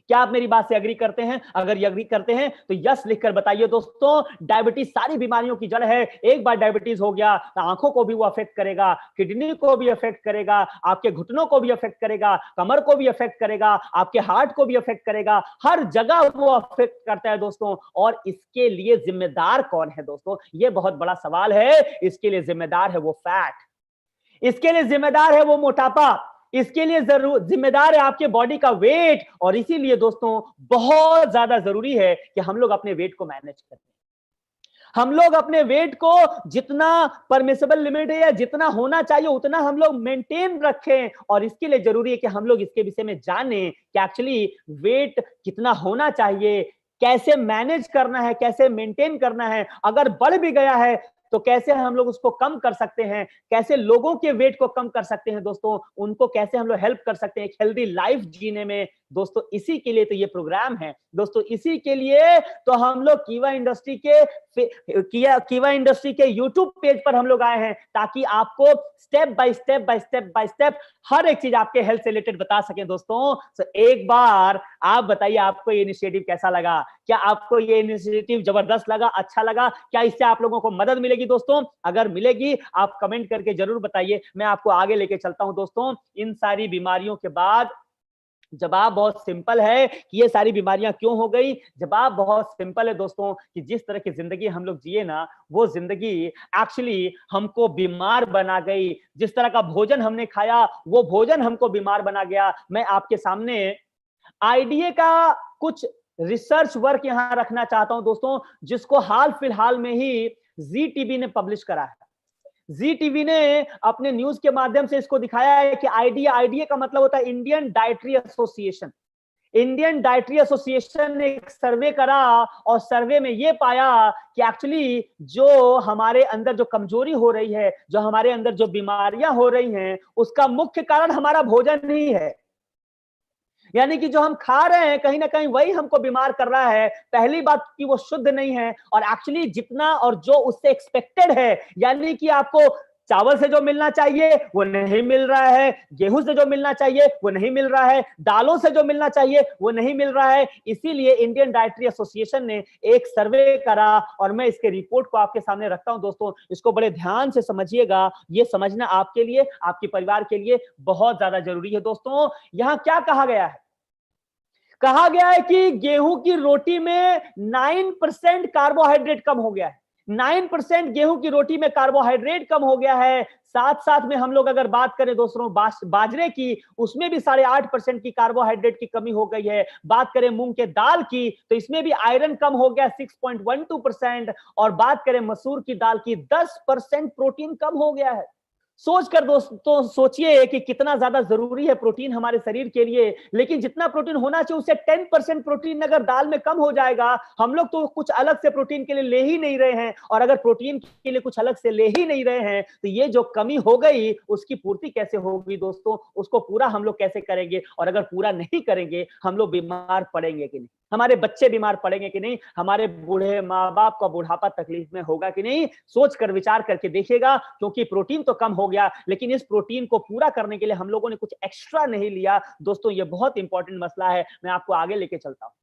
क्या आप मेरी बात से एग्री करते हैं? अगर ये एग्री करते हैं तो यस लिखकर बताइए दोस्तों। डायबिटीज सारी बीमारियों की जड़ है। एक बार डायबिटीज हो गया तो आंखों को भी वो अफेक्ट करेगा, किडनी को भी अफेक्ट करेगा, आपके घुटनों को भी अफेक्ट करेगा, कमर को भी अफेक्ट करेगा, आपके हार्ट को भी अफेक्ट करेगा, हर जगह वो अफेक्ट करता है दोस्तों। और इसके लिए जिम्मेदार कौन है दोस्तों? ये बहुत बड़ा सवाल है। इसके लिए जिम्मेदार है वो फैट, इसके लिए जिम्मेदार है वो मोटापा, इसके लिए जरूर जिम्मेदार है आपके बॉडी का वेट। और इसीलिए दोस्तों बहुत ज्यादा जरूरी है कि हम लोग अपने वेट को मैनेज करें। हम लोग अपने वेट को जितना परमिसिबल लिमिट है या जितना होना चाहिए उतना हम लोग मेंटेन रखें। और इसके लिए जरूरी है कि हम लोग इसके विषय में जानें कि एक्चुअली वेट कितना होना चाहिए, कैसे मैनेज करना है, कैसे मेंटेन करना है, अगर बढ़ भी गया है तो कैसे हम लोग उसको कम कर सकते हैं, कैसे लोगों के वेट को कम कर सकते हैं दोस्तों, उनको कैसे हम लोग हेल्प कर सकते हैं एक हेल्दी लाइफ जीने में दोस्तों। इसी के लिए तो ये प्रोग्राम है दोस्तों, इसी के लिए तो हम लोग कीवा इंडस्ट्री के यूट्यूब पेज पर हम लोग आए हैं, ताकि आपको स्टेप बाय स्टेप हर एक चीज आपके हेल्थ से रिलेटेड बता सकें दोस्तों। तो एक बार आप बताइए, आपको ये इनिशिएटिव कैसा लगा? क्या आपको ये इनिशिएटिव जबरदस्त लगा, अच्छा लगा? क्या इससे आप लोगों को मदद मिलेगी दोस्तों? अगर मिलेगी आप कमेंट करके जरूर बताइए, मैं आपको आगे लेके चलता हूं दोस्तों। इन सारी बीमारियों के बाद जवाब बहुत सिंपल है कि ये सारी बीमारियां क्यों हो गई। जवाब बहुत सिंपल है दोस्तों कि जिस तरह की जिंदगी हम लोग जिए ना, वो जिंदगी एक्चुअली हमको बीमार बना गई। जिस तरह का भोजन हमने खाया वो भोजन हमको बीमार बना गया। मैं आपके सामने आईडीए का कुछ रिसर्च वर्क यहां रखना चाहता हूं दोस्तों, जिसको हाल फिलहाल में ही जी टीवी ने पब्लिश करा है। जी टीवी ने अपने न्यूज के माध्यम से इसको दिखाया है कि आईडीए का मतलब होता है Indian dietary association. Indian dietary association ने एक सर्वे करा और सर्वे में ये पाया कि एक्चुअली जो हमारे अंदर जो कमजोरी हो रही है, जो हमारे अंदर जो बीमारियां हो रही हैं, उसका मुख्य कारण हमारा भोजन ही है। यानी कि जो हम खा रहे हैं कहीं ना कहीं वही हमको बीमार कर रहा है। पहली बात कि वो शुद्ध नहीं है, और एक्चुअली जितना और जो उससे एक्सपेक्टेड है, यानी कि आपको चावल से जो मिलना चाहिए वो नहीं मिल रहा है, गेहूं से जो मिलना चाहिए वो नहीं मिल रहा है, दालों से जो मिलना चाहिए वो नहीं मिल रहा है। इसीलिए इंडियन डाइटरी एसोसिएशन ने एक सर्वे करा और मैं इसके रिपोर्ट को आपके सामने रखता हूं। दोस्तों इसको बड़े ध्यान से समझिएगा, ये समझना आपके लिए, आपके परिवार के लिए बहुत ज्यादा जरूरी है। दोस्तों यहां क्या कहा गया है? कहा गया है कि गेहूं की रोटी में 9% कार्बोहाइड्रेट कम हो गया है। 9% गेहूं की रोटी में कार्बोहाइड्रेट कम हो गया है। साथ साथ में हम लोग अगर बात करें दोस्तों बाजरे की, उसमें भी 8.5% की कार्बोहाइड्रेट की कमी हो गई है। बात करें मूंग के दाल की तो इसमें भी आयरन कम हो गया 6.12%। और बात करें मसूर की दाल की 10% प्रोटीन कम हो गया है। सोचकर दोस्तों सोचिए कि कितना ज्यादा जरूरी है प्रोटीन हमारे शरीर के लिए। लेकिन जितना प्रोटीन होना चाहिए उससे 10% प्रोटीन अगर दाल में कम हो जाएगा, हम लोग तो कुछ अलग से प्रोटीन के लिए ले ही नहीं रहे हैं, और अगर प्रोटीन के लिए कुछ अलग से ले ही नहीं रहे हैं तो ये जो कमी हो गई उसकी पूर्ति कैसे होगी दोस्तों? उसको पूरा हम लोग कैसे करेंगे? और अगर पूरा नहीं करेंगे हम लोग बीमार पड़ेंगे कि नहीं? हमारे बच्चे बीमार पड़ेंगे कि नहीं? हमारे बूढ़े माँ बाप का बुढ़ापा तकलीफ में होगा कि नहीं? सोच कर विचार करके देखिएगा। क्योंकि प्रोटीन तो कम हो गया, लेकिन इस प्रोटीन को पूरा करने के लिए हम लोगों ने कुछ एक्स्ट्रा नहीं लिया। दोस्तों ये बहुत इंपॉर्टेंट मसला है, मैं आपको आगे लेके चलता हूं।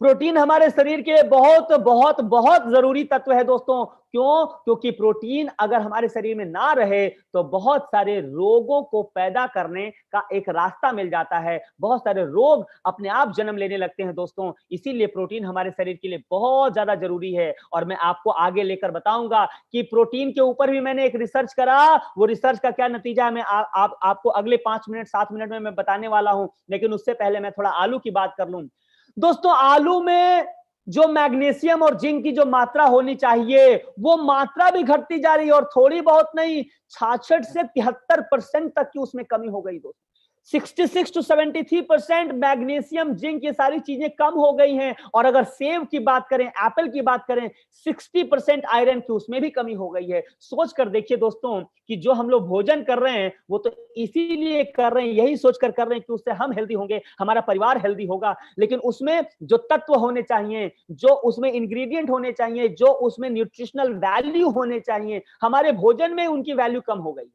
प्रोटीन हमारे शरीर के बहुत बहुत बहुत जरूरी तत्व है दोस्तों। क्यों? क्योंकि प्रोटीन अगर हमारे शरीर में ना रहे तो बहुत सारे रोगों को पैदा करने का एक रास्ता मिल जाता है। बहुत सारे रोग अपने आप जन्म लेने लगते हैं दोस्तों। इसीलिए प्रोटीन हमारे शरीर के लिए बहुत ज्यादा जरूरी है। और मैं आपको आगे लेकर बताऊंगा कि प्रोटीन के ऊपर भी मैंने एक रिसर्च करा। वो रिसर्च का क्या नतीजा है मैं आपको अगले 5 मिनट 7 मिनट में मैं बताने वाला हूं। लेकिन उससे पहले मैं थोड़ा आलू की बात कर लूं। दोस्तों आलू में जो मैग्नीशियम और जिंक की जो मात्रा होनी चाहिए वो मात्रा भी घटती जा रही है, और थोड़ी बहुत नहीं, 66 से 73% तक की उसमें कमी हो गई दोस्तों। 66 to 73% मैग्नीशियम जिंक ये सारी चीजें कम हो गई हैं। और अगर सेब की बात करें, एप्पल की बात करें, 60% आयरन की उसमें भी कमी हो गई है। सोच कर देखिए दोस्तों कि जो हम लोग भोजन कर रहे हैं वो तो इसीलिए कर रहे हैं, यही सोचकर कर रहे हैं कि उससे हम हेल्दी होंगे, हमारा परिवार हेल्दी होगा। लेकिन उसमें जो तत्व होने चाहिए, जो उसमें इंग्रेडिएंट होने चाहिए, जो उसमें न्यूट्रिशनल वैल्यू होने चाहिए, हमारे भोजन में उनकी वैल्यू कम हो गई।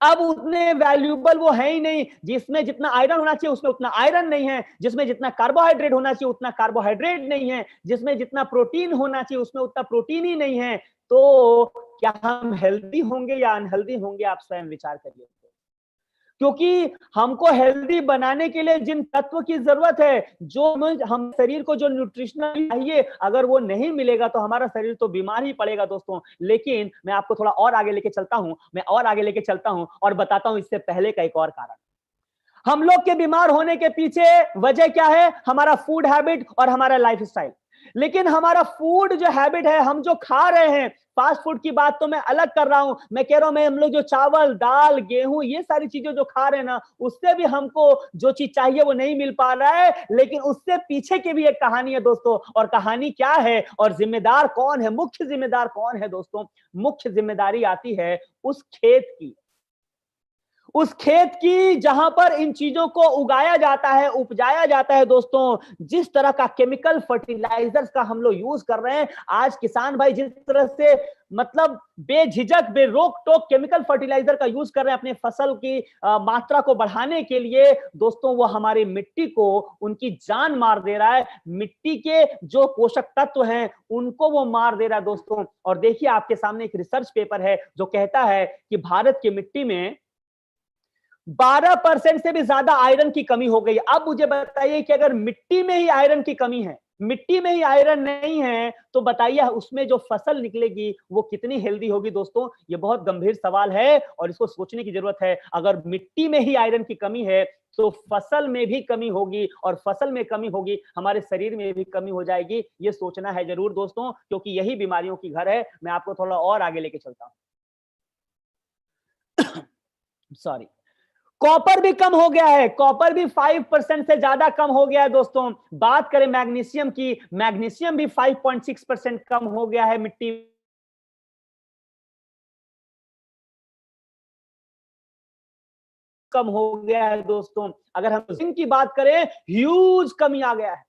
अब उतने वैल्यूबल वो है ही नहीं। जिसमें जितना आयरन होना चाहिए उसमें उतना आयरन नहीं है, जिसमें जितना कार्बोहाइड्रेट होना चाहिए उतना कार्बोहाइड्रेट नहीं है, जिसमें जितना प्रोटीन होना चाहिए उसमें उतना प्रोटीन ही नहीं है। तो क्या हम हेल्दी होंगे या अनहेल्दी होंगे? आप स्वयं विचार करिए। क्योंकि हमको हेल्दी बनाने के लिए जिन तत्व की जरूरत है, जो हम शरीर को जो न्यूट्रिशनल चाहिए, अगर वो नहीं मिलेगा तो हमारा शरीर तो बीमार ही पड़ेगा दोस्तों। लेकिन मैं आपको थोड़ा और आगे लेके चलता हूं, और बताता हूं इससे पहले का एक और कारण। हम लोग के बीमार होने के पीछे वजह क्या है? हमारा फूड हैबिट और हमारा लाइफस्टाइल। लेकिन हमारा फूड जो हैबिट है, हम जो खा रहे हैं, फास्ट फूड की बात तो मैं अलग कर रहा हूं। मैं कह रहा हूं, मैं हम लोग जो चावल दाल गेहूं ये सारी चीजें जो खा रहे हैं ना, उससे भी हमको जो चीज चाहिए वो नहीं मिल पा रहा है। लेकिन उससे पीछे की भी एक कहानी है दोस्तों। और कहानी क्या है और जिम्मेदार कौन है? मुख्य जिम्मेदार कौन है दोस्तों? मुख्य जिम्मेदारी आती है उस खेत की, उस खेत की जहां पर इन चीजों को उगाया जाता है, उपजाया जाता है दोस्तों। जिस तरह का केमिकल फर्टिलाइजर्स का हम लोग यूज कर रहे हैं, आज किसान भाई जिस तरह से मतलब बेझिझक बेरोक टोक केमिकल फर्टिलाइजर का यूज कर रहे हैं अपने फसल की मात्रा को बढ़ाने के लिए दोस्तों, वो हमारी मिट्टी को उनकी जान मार दे रहा है। मिट्टी के जो पोषक तत्व हैं उनको वो मार दे रहा है दोस्तों। और देखिए आपके सामने एक रिसर्च पेपर है जो कहता है कि भारत की मिट्टी में 12% से भी ज्यादा आयरन की कमी हो गई। अब मुझे बताइए कि अगर मिट्टी में ही आयरन की कमी है, मिट्टी में ही आयरन नहीं है, तो बताइए उसमें जो फसल निकलेगी वो कितनी हेल्दी होगी दोस्तों? ये बहुत गंभीर सवाल है और इसको सोचने की जरूरत है। अगर मिट्टी में ही आयरन की कमी है तो फसल में भी कमी होगी, और फसल में कमी होगी हमारे शरीर में भी कमी हो जाएगी। ये सोचना है जरूर दोस्तों, क्योंकि यही बीमारियों की घर है। मैं आपको थोड़ा और आगे लेके चलता हूं। सॉरी, कॉपर भी कम हो गया है। कॉपर भी 5% से ज्यादा कम हो गया है दोस्तों। बात करें मैग्नीशियम की, मैग्नीशियम भी 5.6% कम हो गया है मिट्टी, कम हो गया है दोस्तों। अगर हम जिंक की बात करें, ह्यूज कमी आ गया है।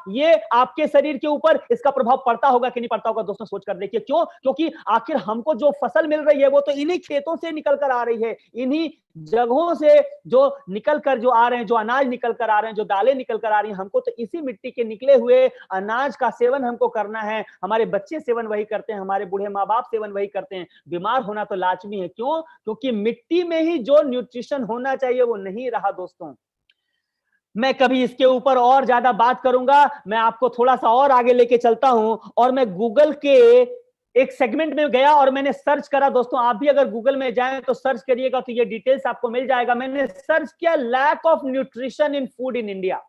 ये आपके शरीर के ऊपर इसका प्रभाव पड़ता होगा कि नहीं पड़ता होगा दोस्तों, सोच कर देखिए। क्यों? क्योंकि आखिर हमको जो फसल मिल रही है वो तो इन्हीं खेतों से निकल कर आ रही है, इन्हीं जगहों से जो निकल कर जो आ रहे हैं, जो अनाज निकल कर आ रहे हैं, जो दालें निकल कर आ रही हैं, हमको तो इसी मिट्टी के निकले हुए अनाज का सेवन हमको करना है। हमारे बच्चे सेवन वही करते हैं, हमारे बूढ़े माँ बाप सेवन वही करते हैं। बीमार होना तो लाजमी है। क्यों? क्योंकि मिट्टी में ही जो न्यूट्रिशन होना चाहिए वो नहीं रहा दोस्तों। मैं कभी इसके ऊपर और ज्यादा बात करूंगा, मैं आपको थोड़ा सा और आगे लेके चलता हूं। और मैं गूगल के एक सेगमेंट में गया और मैंने सर्च करा दोस्तों, आप भी अगर गूगल में जाएं तो सर्च करिएगा तो ये डिटेल्स आपको मिल जाएगा। मैंने सर्च किया lack of nutrition in food in India,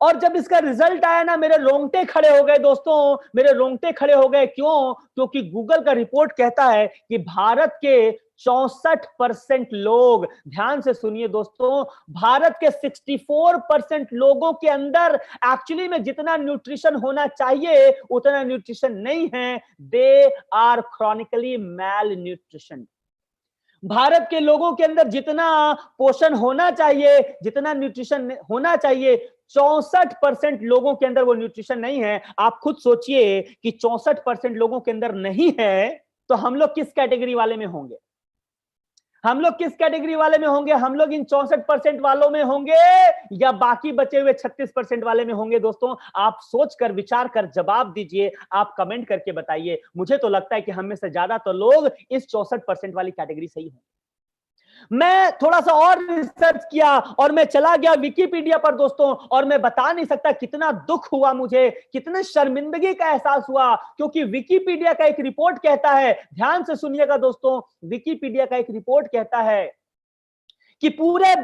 और जब इसका रिजल्ट आया ना, मेरे रोंगटे खड़े हो गए दोस्तों, मेरे रोंगटे खड़े हो गए। क्यों? क्योंकि गूगल का रिपोर्ट कहता है कि भारत के 64% लोग, ध्यान से सुनिए दोस्तों, भारत के 64% लोगों के अंदर एक्चुअली में जितना न्यूट्रिशन होना चाहिए उतना न्यूट्रिशन नहीं है। They are chronically malnutrition. Bharat के लोगों के अंदर जितना पोषण होना चाहिए, जितना न्यूट्रिशन होना चाहिए, 64% लोगों के अंदर वो न्यूट्रिशन नहीं है। आप खुद सोचिए कि 64% लोगों के अंदर नहीं है तो हम लोग किस कैटेगरी वाले में होंगे? हम लोग किस कैटेगरी वाले में होंगे? हम लोग इन 64% वालों में होंगे या बाकी बचे हुए 36% वाले में होंगे? दोस्तों आप सोचकर विचार कर जवाब दीजिए, आप कमेंट करके बताइए। मुझे तो लगता है कि हम में से ज्यादा तो लोग इस 64% वाली कैटेगरी से ही होंगे। मैं थोड़ा सा और रिसर्च किया और मैं चला गया विकिपीडिया पर दोस्तों, और मैं बता नहीं सकता कितना दुख हुआ मुझे, कितने शर्मिंदगी का एहसास हुआ। क्योंकि विकिपीडिया का एक रिपोर्ट कहता है, ध्यान से सुनिएगा दोस्तों, विकिपीडिया का एक रिपोर्ट कहता है कि पूरे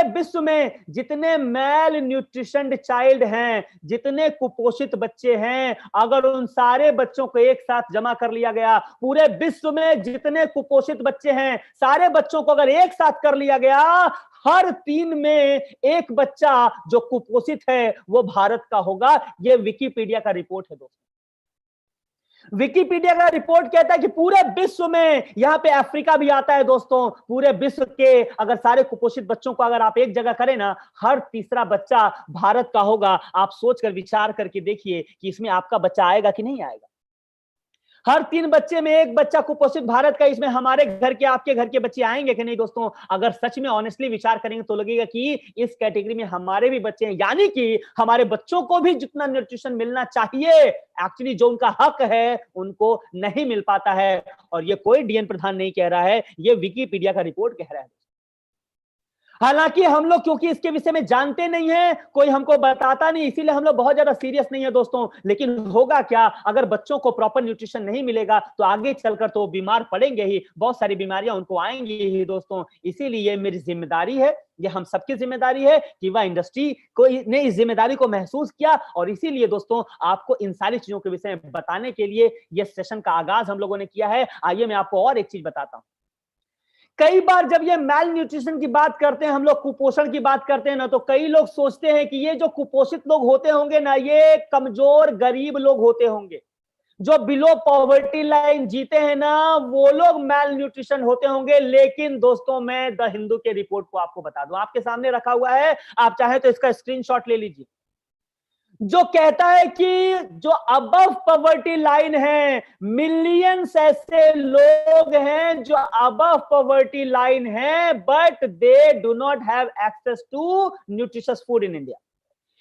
विश्व में जितने मैल न्यूट्रिशन्ड चाइल्ड हैं, जितने कुपोषित बच्चे हैं, अगर उन सारे बच्चों को एक साथ जमा कर लिया गया, पूरे विश्व में जितने कुपोषित बच्चे हैं, सारे बच्चों को अगर एक साथ कर लिया गया, हर 3 में एक बच्चा जो कुपोषित है वो भारत का होगा। यह विकिपीडिया का रिपोर्ट है दोस्तों। विकिपीडिया का रिपोर्ट कहता है कि पूरे विश्व में, यहां पे अफ्रीका भी आता है दोस्तों, पूरे विश्व के अगर सारे कुपोषित बच्चों को अगर आप एक जगह करें ना, हर तीसरा बच्चा भारत का होगा। आप सोचकर विचार करके देखिए कि इसमें आपका बच्चा आएगा कि नहीं आएगा। हर 3 बच्चे में एक बच्चा कुपोषित भारत का, इसमें हमारे घर के, आपके घर के बच्चे आएंगे कि नहीं दोस्तों? अगर सच में ऑनेस्टली विचार करेंगे तो लगेगा कि इस कैटेगरी में हमारे भी बच्चे हैं, यानी कि हमारे बच्चों को भी जितना न्यूट्रिशन मिलना चाहिए, एक्चुअली जो उनका हक है, उनको नहीं मिल पाता है। और ये कोई डीएन प्रधान नहीं कह रहा है, ये विकिपीडिया का रिपोर्ट कह रहा है। हालांकि हम लोग क्योंकि इसके विषय में जानते नहीं है, कोई हमको बताता नहीं, इसीलिए हम लोग बहुत ज्यादा सीरियस नहीं है दोस्तों। लेकिन होगा क्या, अगर बच्चों को प्रॉपर न्यूट्रिशन नहीं मिलेगा तो आगे चलकर तो बीमार पड़ेंगे ही, बहुत सारी बीमारियां उनको आएंगी ही दोस्तों। इसीलिए मेरी जिम्मेदारी है, ये हम सबकी जिम्मेदारी है कि वह इंडस्ट्री को ने इस जिम्मेदारी को महसूस किया, और इसीलिए दोस्तों आपको इन सारी चीजों के विषय में बताने के लिए यह सेशन का आगाज हम लोगों ने किया है। आइए मैं आपको और एक चीज बताता हूं। कई बार जब ये मैल न्यूट्रिशन की बात करते हैं, हम लोग कुपोषण की बात करते हैं ना, तो कई लोग सोचते हैं कि ये जो कुपोषित लोग होते होंगे ना, ये कमजोर गरीब लोग होते होंगे, जो बिलो पॉवर्टी लाइन जीते हैं ना, वो लोग मैल न्यूट्रिशन होते होंगे। लेकिन दोस्तों मैं द हिंदू के रिपोर्ट को आपको बता दूं, आपके सामने रखा हुआ है, आप चाहे तो इसका स्क्रीनशॉट ले लीजिए, जो कहता है कि जो अबव पॉवर्टी लाइन है, मिलियंस ऐसे लोग हैं जो अबव पॉवर्टी लाइन है, but they do not have access to nutritious food in India.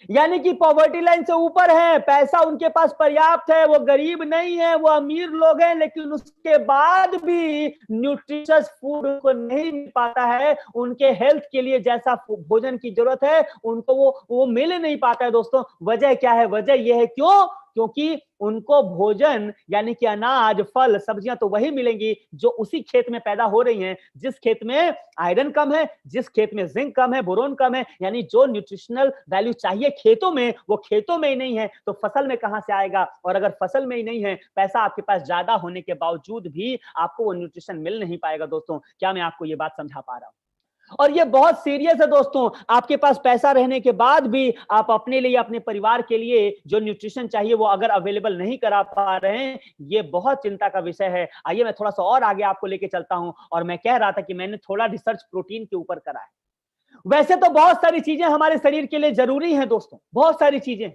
यानी कि पॉवर्टी लाइन से ऊपर है, पैसा उनके पास पर्याप्त है, वो गरीब नहीं है, वो अमीर लोग हैं, लेकिन उसके बाद भी न्यूट्रिशियस फूड उनको नहीं मिल पाता है। उनके हेल्थ के लिए जैसा भोजन की जरूरत है उनको वो मिल नहीं पाता है दोस्तों। वजह क्या है? वजह यह है, क्यों? क्योंकि उनको भोजन यानी कि अनाज, फल, सब्जियां तो वही मिलेंगी जो उसी खेत में पैदा हो रही हैं, जिस खेत में आयरन कम है, जिस खेत में जिंक कम है, बोरोन कम है। यानी जो न्यूट्रिशनल वैल्यू चाहिए खेतों में, वो खेतों में ही नहीं है, तो फसल में कहां से आएगा? और अगर फसल में ही नहीं है, पैसा आपके पास ज्यादा होने के बावजूद भी आपको वो न्यूट्रिशन मिल नहीं पाएगा दोस्तों। क्या मैं आपको ये बात समझा पा रहा हूं? और ये बहुत सीरियस है दोस्तों। आपके पास पैसा रहने के बाद भी आप अपने लिए, अपने परिवार के लिए जो न्यूट्रिशन चाहिए वो अगर अवेलेबल नहीं करा पा रहे हैं, ये बहुत चिंता का विषय है। आइए मैं थोड़ा सा और आगे आपको लेके चलता हूं। और मैं कह रहा था कि मैंने थोड़ा रिसर्च प्रोटीन के ऊपर करा है। वैसे तो बहुत सारी चीजें हमारे शरीर के लिए जरूरी हैं दोस्तों, बहुत सारी चीजें,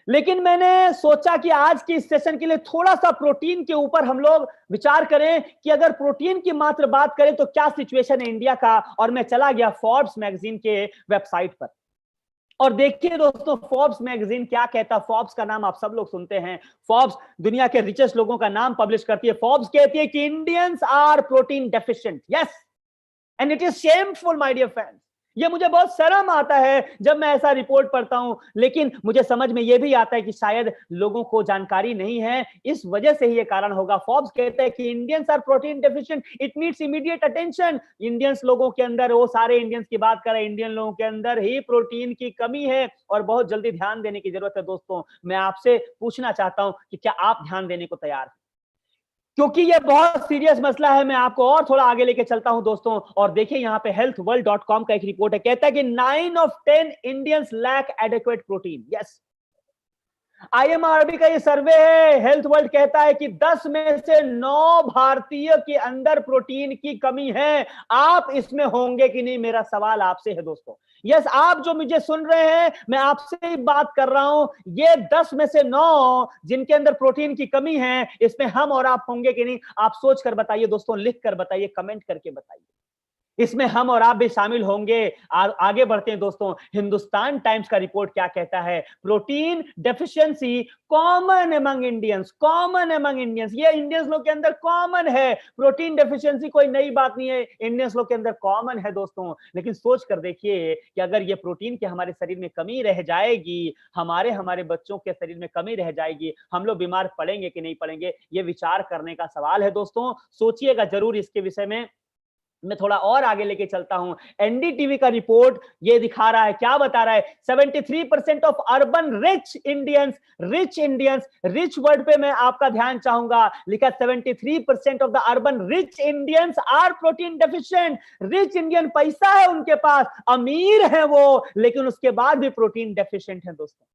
लेकिन मैंने सोचा कि आज की इस सेशन के लिए थोड़ा सा प्रोटीन के ऊपर हम लोग विचार करें कि अगर प्रोटीन की मात्र बात करें तो क्या सिचुएशन है इंडिया का। और मैं चला गया फोर्ब्स मैगजीन के वेबसाइट पर, और देखिए दोस्तों फोर्ब्स मैगजीन क्या कहता है। फोर्ब्स का नाम आप सब लोग सुनते हैं, फोर्ब्स दुनिया के रिचेस्ट लोगों का नाम पब्लिश करती है। फोर्ब्स कहती है कि Indians are protein deficient, yes, and it is shameful my dear friends. ये मुझे बहुत शर्म आता है जब मैं ऐसा रिपोर्ट पढ़ता हूं, लेकिन मुझे समझ में ये भी आता है कि शायद लोगों को जानकारी नहीं है, इस वजह से ही ये कारण होगा। फोर्ब्स कहते हैं कि Indians are protein deficient, it needs immediate attention. Indians लोगों के अंदर, वो सारे इंडियंस की बात करें, इंडियन लोगों के अंदर ही प्रोटीन की कमी है और बहुत जल्दी ध्यान देने की जरूरत है। दोस्तों मैं आपसे पूछना चाहता हूं कि क्या आप ध्यान देने को तैयार हैं, क्योंकि ये बहुत सीरियस मसला है। मैं आपको और थोड़ा आगे लेके चलता हूं दोस्तों, और देखिए यहां पे healthworld.com का एक रिपोर्ट है, कहता है कि 9 of 10 Indians lack adequate protein. Yes, IMRB का ये सर्वे है, हेल्थ वर्ल्ड कहता है कि 10 में से 9 भारतीय के अंदर प्रोटीन की कमी है। आप इसमें होंगे कि नहीं, मेरा सवाल आपसे है दोस्तों। यस, आप जो मुझे सुन रहे हैं, मैं आपसे ही बात कर रहा हूं, ये 10 में से 9 जिनके अंदर प्रोटीन की कमी है, इसमें हम और आप होंगे कि नहीं? आप सोच कर बताइए दोस्तों, लिख कर बताइए, कमेंट करके बताइए, इसमें हम और आप भी शामिल होंगे। आगे बढ़ते हैं दोस्तों, हिंदुस्तान टाइम्स का रिपोर्ट क्या कहता है, protein deficiency common among Indians, common among Indians, ये इंडियंस लोग के अंदर कॉमन है। प्रोटीन डेफिशिएंसी कोई नई बात नहीं है, इंडियंस लोग के अंदर कॉमन है दोस्तों। लेकिन सोच कर देखिए कि अगर ये प्रोटीन की हमारे शरीर में कमी रह जाएगी, हमारे बच्चों के शरीर में कमी रह जाएगी, हम लोग बीमार पड़ेंगे कि नहीं पड़ेंगे, ये विचार करने का सवाल है दोस्तों। सोचिएगा जरूर इसके विषय में। मैं थोड़ा और आगे लेके चलता हूं, एनडीटीवी का रिपोर्ट ये दिखा रहा है, क्या बता रहा है, 73% of urban rich Indians, rich word पे मैं आपका ध्यान चाहूंगा, लिखा 73% of the urban rich Indians are protein deficient. Rich Indian, पैसा है उनके पास, अमीर है वो, लेकिन उसके बाद भी प्रोटीन डेफिशिएंट है दोस्तों।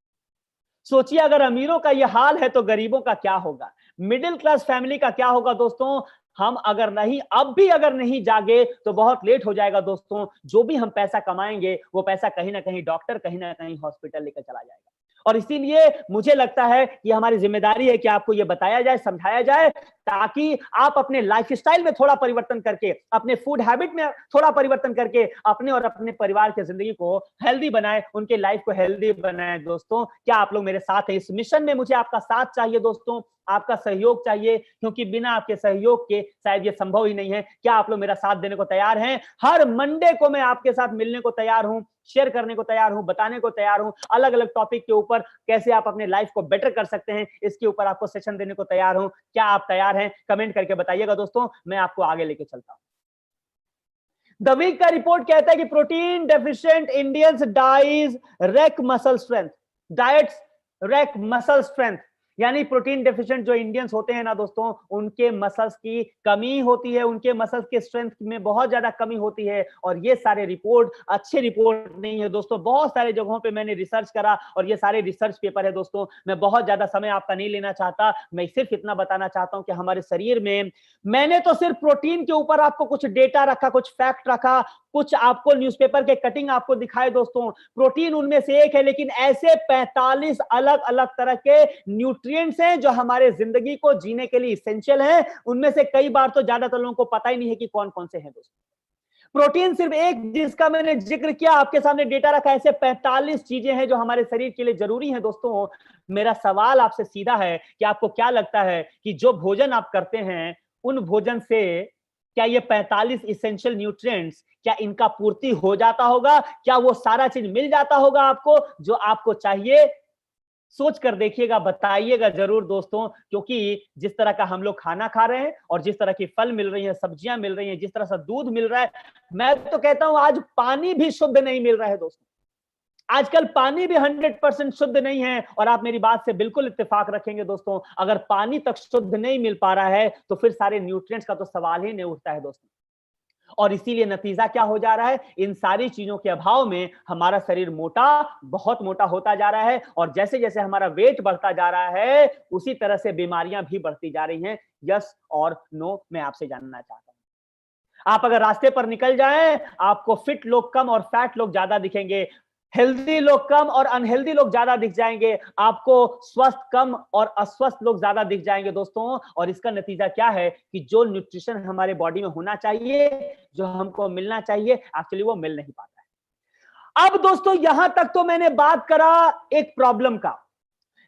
सोचिए अगर अमीरों का यह हाल है तो गरीबों का क्या होगा, मिडिल क्लास फैमिली का क्या होगा दोस्तों। हम अगर नहीं, अब भी अगर नहीं जागे तो बहुत लेट हो जाएगा दोस्तों। जो भी हम पैसा कमाएंगे वो पैसा कहीं ना कहीं डॉक्टर, कहीं ना कहीं हॉस्पिटल लेकर चला जाएगा। और इसीलिए मुझे लगता है कि हमारी जिम्मेदारी है कि आपको यह बताया जाए, समझाया जाए, ताकि आप अपने लाइफस्टाइल में थोड़ा परिवर्तन करके, अपने फूड हैबिट में थोड़ा परिवर्तन करके अपने और अपने परिवार की जिंदगी को हेल्दी बनाए, उनके लाइफ को हेल्दी बनाए। दोस्तों क्या आप लोग मेरे साथ हैं इस मिशन में? मुझे आपका साथ चाहिए दोस्तों, आपका सहयोग चाहिए, क्योंकि बिना आपके सहयोग के शायद ये संभव ही नहीं है। क्या आप लोग मेरा साथ देने को तैयार हैं? हर मंडे को मैं आपके साथ मिलने को तैयार हूं, शेयर करने को तैयार हूं, बताने को तैयार हूं, अलग अलग टॉपिक के ऊपर कैसे आप अपने लाइफ को बेटर कर सकते हैं, इसके ऊपर आपको सेशन देने को तैयार हूं। क्या आप तैयार हैं? कमेंट करके बताइएगा दोस्तों, मैं आपको आगे लेके चलता हूं। द वीक का रिपोर्ट कहता है कि protein deficient Indians dies wreck muscle strength, diets wreck muscle strength, यानी प्रोटीन डेफिशिएंट जो इंडियंस होते हैं ना दोस्तों, उनके मसल्स की कमी होती है, उनके मसल्स के स्ट्रेंथ में बहुत ज्यादा कमी होती है। और ये सारे रिपोर्ट अच्छे रिपोर्ट नहीं है दोस्तों, बहुत सारे जगहों पे मैंने रिसर्च करा और ये सारे रिसर्च पेपर है दोस्तों। मैं बहुत ज्यादा समय आपका नहीं लेना चाहता, मैं सिर्फ इतना बताना चाहता हूं कि हमारे शरीर में, मैंने तो सिर्फ प्रोटीन के ऊपर आपको कुछ डेटा रखा, कुछ फैक्ट रखा, कुछ आपको न्यूज़पेपर के कटिंग आपको दिखाए दोस्तों। प्रोटीन उनमें से एक है, लेकिन ऐसे 45 अलग अलग तरह के न्यूट्रिएंट्स हैं जो हमारे जिंदगी को जीने के लिए इसेंशियल हैं। उनमें से कई बार तो ज्यादातर लोगों को पता ही नहीं है कि कौन कौन से हैं दोस्तों। प्रोटीन सिर्फ एक, जिसका मैंने जिक्र किया, आपके सामने डेटा रखा, ऐसे 45 चीजें हैं जो हमारे शरीर के लिए जरूरी हैं दोस्तों। मेरा सवाल आपसे सीधा है कि आपको क्या लगता है कि जो भोजन आप करते हैं, उन भोजन से क्या ये 45 इसेंशियल न्यूट्रिएंट्स, क्या इनका पूर्ति हो जाता होगा? क्या वो सारा चीज मिल जाता होगा आपको जो आपको चाहिए? सोच कर देखिएगा, बताइएगा जरूर दोस्तों, क्योंकि जिस तरह का हम लोग खाना खा रहे हैं और जिस तरह की फल मिल रही है, सब्जियां मिल रही हैं, जिस तरह से दूध मिल रहा है, मैं तो कहता हूं आज पानी भी शुद्ध नहीं मिल रहा है दोस्तों। आजकल पानी भी 100% शुद्ध नहीं है। और आप मेरी बात से बिल्कुल इत्तेफाक रखेंगे दोस्तों, अगर पानी तक शुद्ध नहीं मिल पा रहा है तो फिर सारे न्यूट्रिएंट्स का तो सवाल ही नहीं उठता है दोस्तों। और इसीलिए नतीजा क्या हो जा रहा है, इन सारी चीजों के अभाव में हमारा शरीर मोटा, बहुत मोटा होता जा रहा है। और जैसे जैसे हमारा वेट बढ़ता जा रहा है, उसी तरह से बीमारियां भी बढ़ती जा रही हैं। यस और नो, मैं आपसे जानना चाहता हूं। आप अगर रास्ते पर निकल जाएं, आपको फिट लोग कम और फैट लोग ज्यादा दिखेंगे, हेल्दी लोग कम और अनहेल्दी लोग ज्यादा दिख जाएंगे, आपको स्वस्थ कम और अस्वस्थ लोग ज्यादा दिख जाएंगे दोस्तों। और इसका नतीजा क्या है कि जो न्यूट्रिशन हमारे बॉडी में होना चाहिए, जो हमको मिलना चाहिए, एक्चुअली वो मिल नहीं पाता है। अब दोस्तों यहां तक तो मैंने बात करा एक प्रॉब्लम का,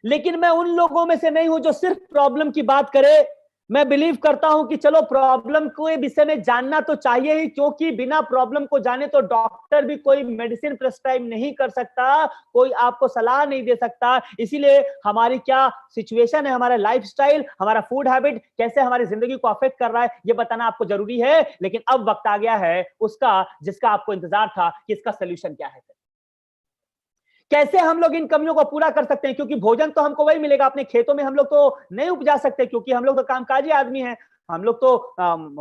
लेकिन मैं उन लोगों में से नहीं हूं जो सिर्फ प्रॉब्लम की बात करे। मैं बिलीव करता हूं कि चलो प्रॉब्लम के विषय में जानना तो चाहिए ही, क्योंकि बिना प्रॉब्लम को जाने तो डॉक्टर भी कोई मेडिसिन प्रिस्क्राइब नहीं कर सकता, कोई आपको सलाह नहीं दे सकता। इसीलिए हमारी क्या सिचुएशन है, हमारा लाइफस्टाइल, हमारा फूड हैबिट कैसे हमारी जिंदगी को अफेक्ट कर रहा है, ये बताना आपको जरूरी है। लेकिन अब वक्त आ गया है उसका जिसका आपको इंतजार था कि इसका सोल्यूशन क्या है, कैसे हम लोग इन कमियों को पूरा कर सकते हैं। क्योंकि भोजन तो हमको वही मिलेगा, अपने खेतों में हम लोग तो नहीं उपजा सकते, क्योंकि हम लोग तो कामकाजी आदमी हैं, हम लोग तो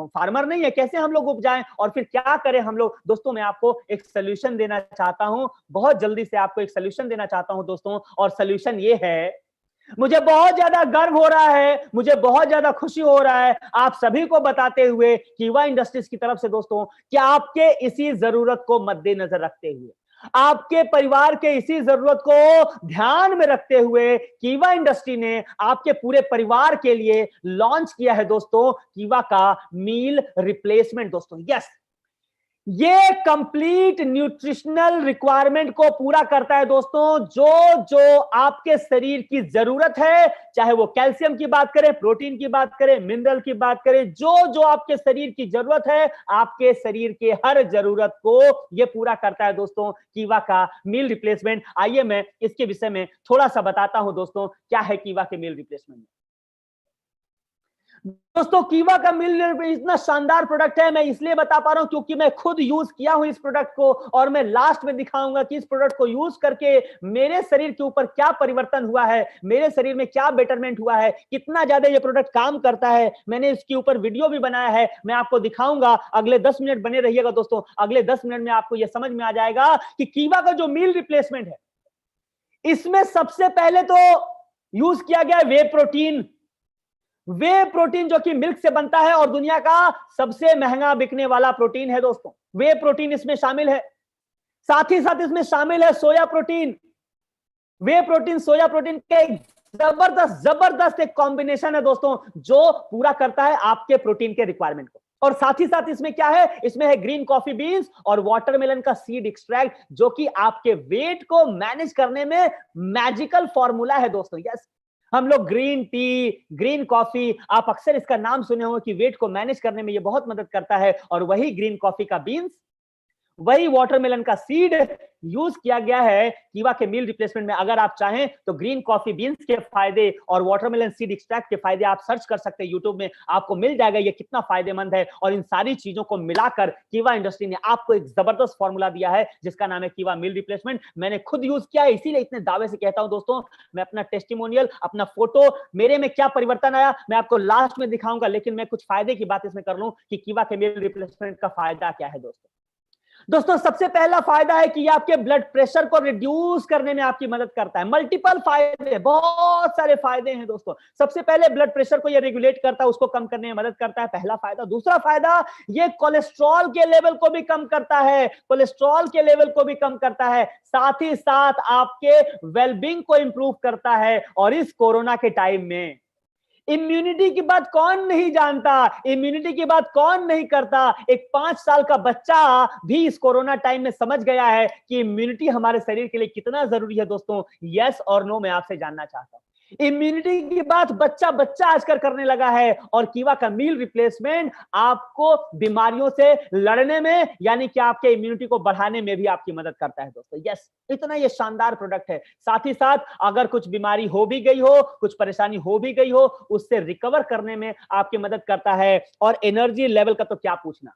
फार्मर नहीं है। कैसे हम लोग उपजाएं और फिर क्या करें हम लोग। दोस्तों मैं आपको एक सोल्यूशन देना चाहता हूं, बहुत जल्दी से आपको एक सोल्यूशन देना चाहता हूं दोस्तों। और सोल्यूशन ये है, मुझे बहुत ज्यादा गर्व हो रहा है, मुझे बहुत ज्यादा खुशी हो रहा है आप सभी को बताते हुए कीवा इंडस्ट्रीज की तरफ से दोस्तों, कि आपके इसी जरूरत को मद्देनजर रखते हुए, आपके परिवार के इसी जरूरत को ध्यान में रखते हुए कीवा इंडस्ट्री ने आपके पूरे परिवार के लिए लॉन्च किया है दोस्तों कीवा का मील रिप्लेसमेंट। दोस्तों यस, ये कंप्लीट न्यूट्रिशनल रिक्वायरमेंट को पूरा करता है दोस्तों। जो जो आपके शरीर की जरूरत है, चाहे वो कैल्शियम की बात करें, प्रोटीन की बात करें, मिनरल की बात करें, जो जो आपके शरीर की जरूरत है, आपके शरीर के हर जरूरत को ये पूरा करता है दोस्तों कीवा का मील रिप्लेसमेंट। आइए मैं इसके विषय में थोड़ा सा बताता हूं दोस्तों, क्या है कीवा के मील रिप्लेसमेंट। दोस्तों कीवा का मील इतना शानदार प्रोडक्ट है, मैं इसलिए बता पा रहा हूं क्योंकि मैं खुद यूज किया हूं इस प्रोडक्ट को, और मैं लास्ट में दिखाऊंगा कि इस प्रोडक्ट को यूज करके मेरे शरीर के ऊपर क्या परिवर्तन हुआ है, मेरे शरीर में क्या बेटरमेंट हुआ है, कितना ज्यादा ये प्रोडक्ट काम करता है। मैंने इसके ऊपर वीडियो भी बनाया है, मैं आपको दिखाऊंगा। अगले 10 मिनट बने रहिएगा दोस्तों, अगले 10 मिनट में आपको यह समझ में आ जाएगा कि कीवा का जो मील रिप्लेसमेंट है, इसमें सबसे पहले तो यूज किया गया वे प्रोटीन। वे प्रोटीन जो कि मिल्क से बनता है और दुनिया का सबसे महंगा बिकने वाला प्रोटीन है दोस्तों, वे प्रोटीन इसमें शामिल है। साथ ही साथ इसमें शामिल है सोया प्रोटीन। वे प्रोटीन सोया प्रोटीन के एक जबरदस्त एक कॉम्बिनेशन है दोस्तों, जो पूरा करता है आपके प्रोटीन के रिक्वायरमेंट को। और साथ ही साथ इसमें क्या है, इसमें है ग्रीन कॉफी बीन्स और वाटरमेलन का सीड एक्सट्रैक्ट, जो कि आपके वेट को मैनेज करने में मैजिकल फॉर्मूला है दोस्तों। यस, हम लोग ग्रीन टी, ग्रीन कॉफी, आप अक्सर इसका नाम सुने होंगे कि वेट को मैनेज करने में ये बहुत मदद करता है। और वही ग्रीन कॉफी का बीन्स, वही वाटरमेलन का सीड यूज किया गया है कीवा के मील रिप्लेसमेंट में। अगर आप चाहें तो ग्रीन कॉफी बीन्स के फायदे और वाटरमेलन सीड एक्सट्रैक्ट के फायदे आप सर्च कर सकते हैं यूट्यूब में, आपको मिल जाएगा ये कितना फायदेमंद है। और इन सारी चीजों को मिलाकर कीवा इंडस्ट्री ने आपको एक जबरदस्त फॉर्मूला दिया है जिसका नाम है कीवा मील रिप्लेसमेंट। मैंने खुद यूज किया है, इसीलिए इतने दावे से कहता हूं दोस्तों। मैं अपना टेस्टिमोनियल, अपना फोटो, मेरे में क्या परिवर्तन आया मैं आपको लास्ट में दिखाऊंगा, लेकिन मैं कुछ फायदे की बात इसमें कर लूं कि कीवा के मील रिप्लेसमेंट का फायदा क्या है दोस्तों। सबसे पहला फायदा है कि ये आपके ब्लड प्रेशर को रिड्यूस करने में आपकी मदद करता है। मल्टीपल फायदे, बहुत सारे फायदे हैं दोस्तों। सबसे पहले ब्लड प्रेशर को ये रेगुलेट करता है, उसको कम करने में मदद करता है, पहला फायदा। दूसरा फायदा, ये कोलेस्ट्रॉल के लेवल को भी कम करता है, कोलेस्ट्रॉल के लेवल को भी कम करता है। साथ ही साथ आपके वेलबींग को इंप्रूव करता है। और इस कोरोना के टाइम में इम्यूनिटी की बात कौन नहीं जानता, इम्यूनिटी की बात कौन नहीं करता। एक 5 साल का बच्चा भी इस कोरोना टाइम में समझ गया है कि इम्यूनिटी हमारे शरीर के लिए कितना जरूरी है दोस्तों। यस और नो मैं आपसे जानना चाहता हूं। इम्यूनिटी की बात बच्चा बच्चा आजकल करने लगा है, और कीवा का मील रिप्लेसमेंट आपको बीमारियों से लड़ने में, यानी कि आपके इम्यूनिटी को बढ़ाने में भी आपकी मदद करता है दोस्तों। यस, इतना ये शानदार प्रोडक्ट है। साथ ही साथ अगर कुछ बीमारी हो भी गई हो, कुछ परेशानी हो भी गई हो, उससे रिकवर करने में आपकी मदद करता है। और एनर्जी लेवल का तो क्या पूछना,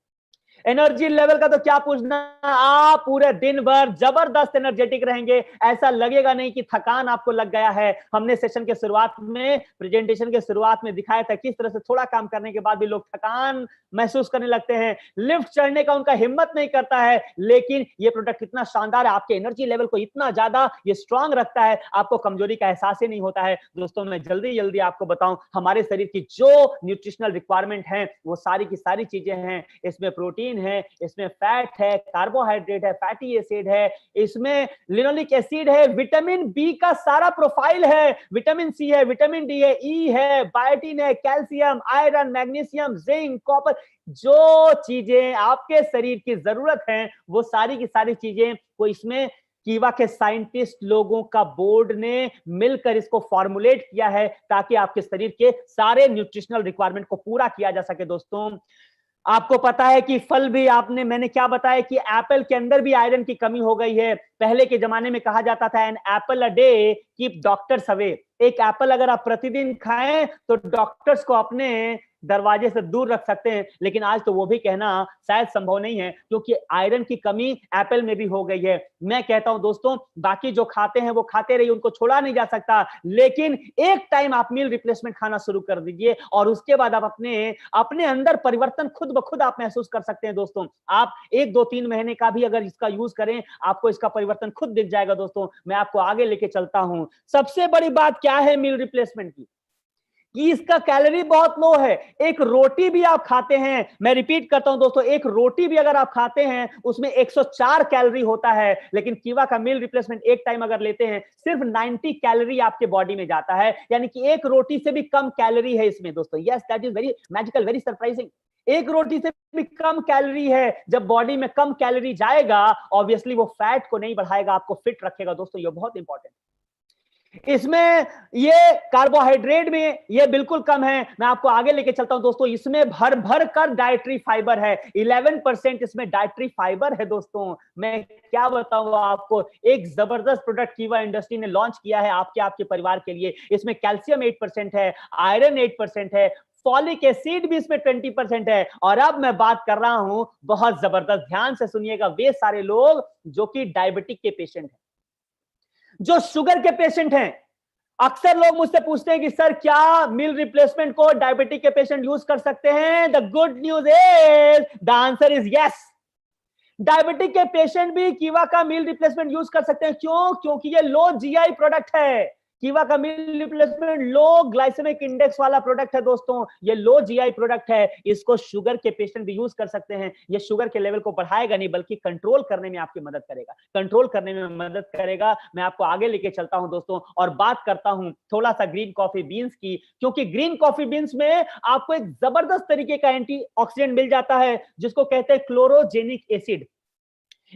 एनर्जी लेवल का तो क्या पूछना, आप पूरे दिन भर जबरदस्त एनर्जेटिक रहेंगे, ऐसा लगेगा नहीं कि थकान आपको लग गया है। हमने सेशन के शुरुआत में, प्रेजेंटेशन के शुरुआत में दिखाया था किस तरह से थोड़ा काम करने के बाद भी लोग थकान महसूस करने लगते हैं, लिफ्ट चढ़ने का उनका हिम्मत नहीं करता है। लेकिन ये प्रोडक्ट इतना शानदार है, आपके एनर्जी लेवल को इतना ज्यादा ये स्ट्रांग रखता है, आपको कमजोरी का एहसास ही नहीं होता है। दोस्तों मैं जल्दी जल्दी आपको बताऊं, हमारे शरीर की जो न्यूट्रिशनल रिक्वायरमेंट है वो सारी की सारी चीजें हैं। इसमें प्रोटीन है, इसमें फैट है, कार्बोहाइड्रेट है, फैटी एसिड है, इसमें लिनोलिक एसिड है, विटामिन बी का सारा प्रोफाइल है, विटामिन सी है, विटामिन डी है, ई है, बायोटिन है, calcium, iron, magnesium, zinc, copper, जो चीजें आपके शरीर की जरूरत है वो सारी की सारी चीजें को इसमें कीवा के साइंटिस्ट लोगों का बोर्ड ने मिलकर इसको फॉर्मुलेट किया है ताकि आपके शरीर के सारे न्यूट्रिशनल रिक्वायरमेंट को पूरा किया जा सके। दोस्तों आपको पता है कि फल भी, आपने, मैंने क्या बताया कि एप्पल के अंदर भी आयरन की कमी हो गई है। पहले के जमाने में कहा जाता था an apple a day keep doctors away, एक एप्पल अगर आप प्रतिदिन खाएं तो डॉक्टर्स को अपने दरवाजे से दूर रख सकते हैं। लेकिन आज तो वो भी कहना शायद संभव नहीं है क्योंकि आयरन की कमी एप्पल में भी हो गई है। मैं कहता हूं दोस्तों, बाकी जो खाते हैं वो खाते रहिए, उनको छोड़ा नहीं जा सकता, लेकिन एक टाइम आप मील रिप्लेसमेंट खाना शुरू कर दीजिए और उसके बाद आप अपने अपने अंदर परिवर्तन खुद ब खुद आप महसूस कर सकते हैं। दोस्तों आप 1 2 3 महीने का भी अगर इसका यूज करें, आपको इसका परिवर्तन खुद दिख जाएगा। दोस्तों मैं आपको आगे लेके चलता हूं। सबसे बड़ी बात क्या है मील रिप्लेसमेंट की, कि इसका कैलोरी बहुत लो है। एक रोटी भी आप खाते हैं, मैं रिपीट करता हूं दोस्तों, एक रोटी भी अगर आप खाते हैं उसमें 104 कैलोरी होता है, लेकिन कीवा का मील रिप्लेसमेंट एक टाइम अगर लेते हैं सिर्फ 90 कैलोरी आपके बॉडी में जाता है, यानी कि एक रोटी से भी कम कैलोरी है इसमें। दोस्तों yes, that is very magical, very surprising. एक रोटी से भी कम कैलोरी है। जब बॉडी में कम कैलोरी जाएगा, ऑब्वियसली वो फैट को नहीं बढ़ाएगा, आपको फिट रखेगा। दोस्तों ये बहुत इंपॉर्टेंट। इसमें ये कार्बोहाइड्रेट में ये बिल्कुल कम है। मैं आपको आगे लेके चलता हूं दोस्तों, इसमें भर भर कर डाइटरी फाइबर है, 11% इसमें डाइटरी फाइबर है। दोस्तों मैं क्या बताऊं आपको, एक जबरदस्त प्रोडक्ट कीवा इंडस्ट्री ने लॉन्च किया है आपके आपके परिवार के लिए। इसमें कैल्शियम 8% है, आयरन 8% है, फॉलिक एसिड भी इसमें 20% है। और अब मैं बात कर रहा हूं, बहुत जबरदस्त, ध्यान से सुनिएगा, वे सारे लोग जो कि डायबिटिक के पेशेंट हैं, जो शुगर के पेशेंट हैं। अक्सर लोग मुझसे पूछते हैं कि सर क्या मील रिप्लेसमेंट को डायबिटिक के पेशेंट यूज कर सकते हैं? The good news is, the answer is yes. Diabetic के पेशेंट भी कीवा का मील रिप्लेसमेंट यूज कर सकते हैं। क्यों? क्योंकि ये लो जीआई प्रोडक्ट है। कीवा का मील रिप्लेसमेंट लो ग्लाइसेमिक इंडेक्स वाला प्रोडक्ट है। दोस्तों ये लो जीआई प्रोडक्ट है, इसको शुगर के पेशेंट भी यूज कर सकते हैं। ये शुगर के लेवल को बढ़ाएगा नहीं बल्कि कंट्रोल करने में आपकी मदद करेगा, कंट्रोल करने में मदद करेगा। मैं आपको आगे लेके चलता हूं दोस्तों और बात करता हूं थोड़ा सा ग्रीन कॉफी बीन्स की, क्योंकि ग्रीन कॉफी बीन्स में आपको एक जबरदस्त तरीके का एंटीऑक्सीडेंट मिल जाता है जिसको कहते हैं क्लोरोजेनिक एसिड।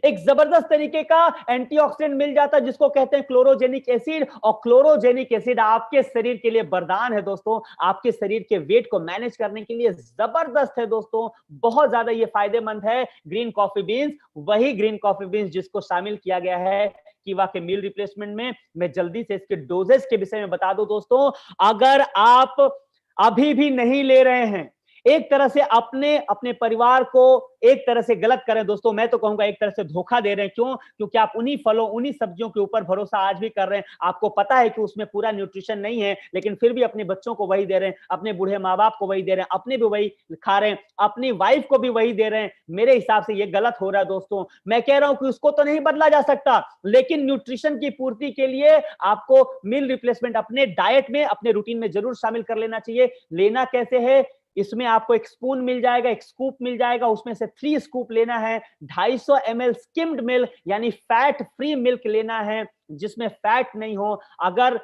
एक जबरदस्त तरीके का एंटीऑक्सीडेंट मिल जाता है जिसको कहते हैं क्लोरोजेनिक एसिड। और क्लोरोजेनिक एसिड आपके शरीर के लिए वरदान है। दोस्तों आपके शरीर के वेट को मैनेज करने के लिए जबरदस्त है। दोस्तों बहुत ज्यादा ये फायदेमंद है ग्रीन कॉफी बीन्स, वही ग्रीन कॉफी बीन्स जिसको शामिल किया गया है कीवा के मील रिप्लेसमेंट में। मैं जल्दी से इसके डोजेस के विषय में बता दूं दोस्तों, अगर आप अभी भी नहीं ले रहे हैं, एक तरह से अपने अपने परिवार को एक तरह से गलत करें। दोस्तों मैं तो कहूंगा एक तरह से धोखा दे रहे हैं। क्यों? क्योंकि आप उन्हीं फलों उन्हीं सब्जियों के ऊपर भरोसा आज भी कर रहे हैं। आपको पता है कि उसमें पूरा न्यूट्रिशन नहीं है, लेकिन फिर भी अपने बच्चों को वही दे रहे हैं, अपने बूढ़े माँ बाप को वही दे रहे हैं, अपने भी वही खा रहे हैं, अपनी वाइफ को भी वही दे रहे हैं। मेरे हिसाब से ये गलत हो रहा है। दोस्तों मैं कह रहा हूं कि उसको तो नहीं बदला जा सकता, लेकिन न्यूट्रिशन की पूर्ति के लिए आपको मील रिप्लेसमेंट अपने डाइट में, अपने रूटीन में जरूर शामिल कर लेना चाहिए। लेना कैसे है? इसमें आपको एक स्पून मिल जाएगा, एक स्कूप मिल जाएगा, उसमें से 3 स्कूप लेना है। 250 ml स्किम्ड मिल्क यानी फैट फ्री मिल्क लेना है जिसमें फैट नहीं हो। अगर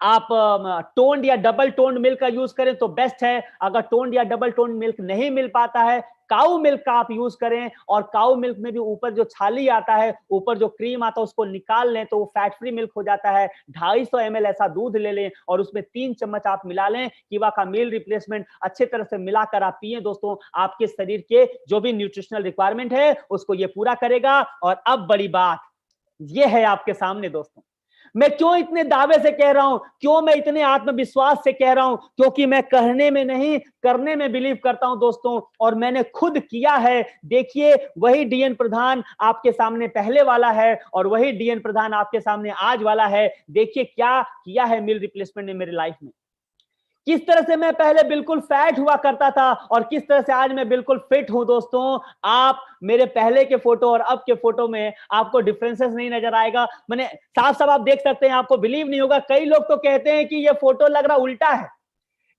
आप टोन्ड या डबल टोन्ड मिल्क का यूज करें तो बेस्ट है। अगर टोन्ड या डबल टोन्ड मिल्क नहीं मिल पाता है, काऊ मिल्क का आप यूज करें। और काऊ मिल्क में भी ऊपर जो छाली आता है, ऊपर जो क्रीम आता है, उसको निकाल लें तो वो फैट फ्री मिल्क हो जाता है। 250 ml ऐसा दूध ले लें और उसमें 3 चम्मच आप मिला लें। कीवा का मील रिप्लेसमेंट अच्छे तरह से मिलाकर आप पिए। दोस्तों आपके शरीर के जो भी न्यूट्रिशनल रिक्वायरमेंट है उसको ये पूरा करेगा। और अब बड़ी बात ये है आपके सामने दोस्तों, मैं क्यों इतने दावे से कह रहा हूं, क्यों मैं इतने आत्मविश्वास से कह रहा हूं? क्योंकि मैं कहने में नहीं, करने में बिलीव करता हूं दोस्तों, और मैंने खुद किया है। देखिए, वही डीएन प्रधान आपके सामने पहले वाला है और वही डीएन प्रधान आपके सामने आज वाला है। देखिए क्या किया है मील रिप्लेसमेंट ने मेरी लाइफ में। किस तरह से मैं पहले बिल्कुल फैट हुआ करता था और किस तरह से आज मैं बिल्कुल फिट हूं दोस्तों। आप मेरे पहले के फोटो और अब के फोटो में आपको डिफरेंसेस नहीं नजर आएगा। मैंने साफ साफ आप देख सकते हैं, आपको बिलीव नहीं होगा। कई लोग तो कहते हैं कि ये फोटो लग रहा उल्टा है,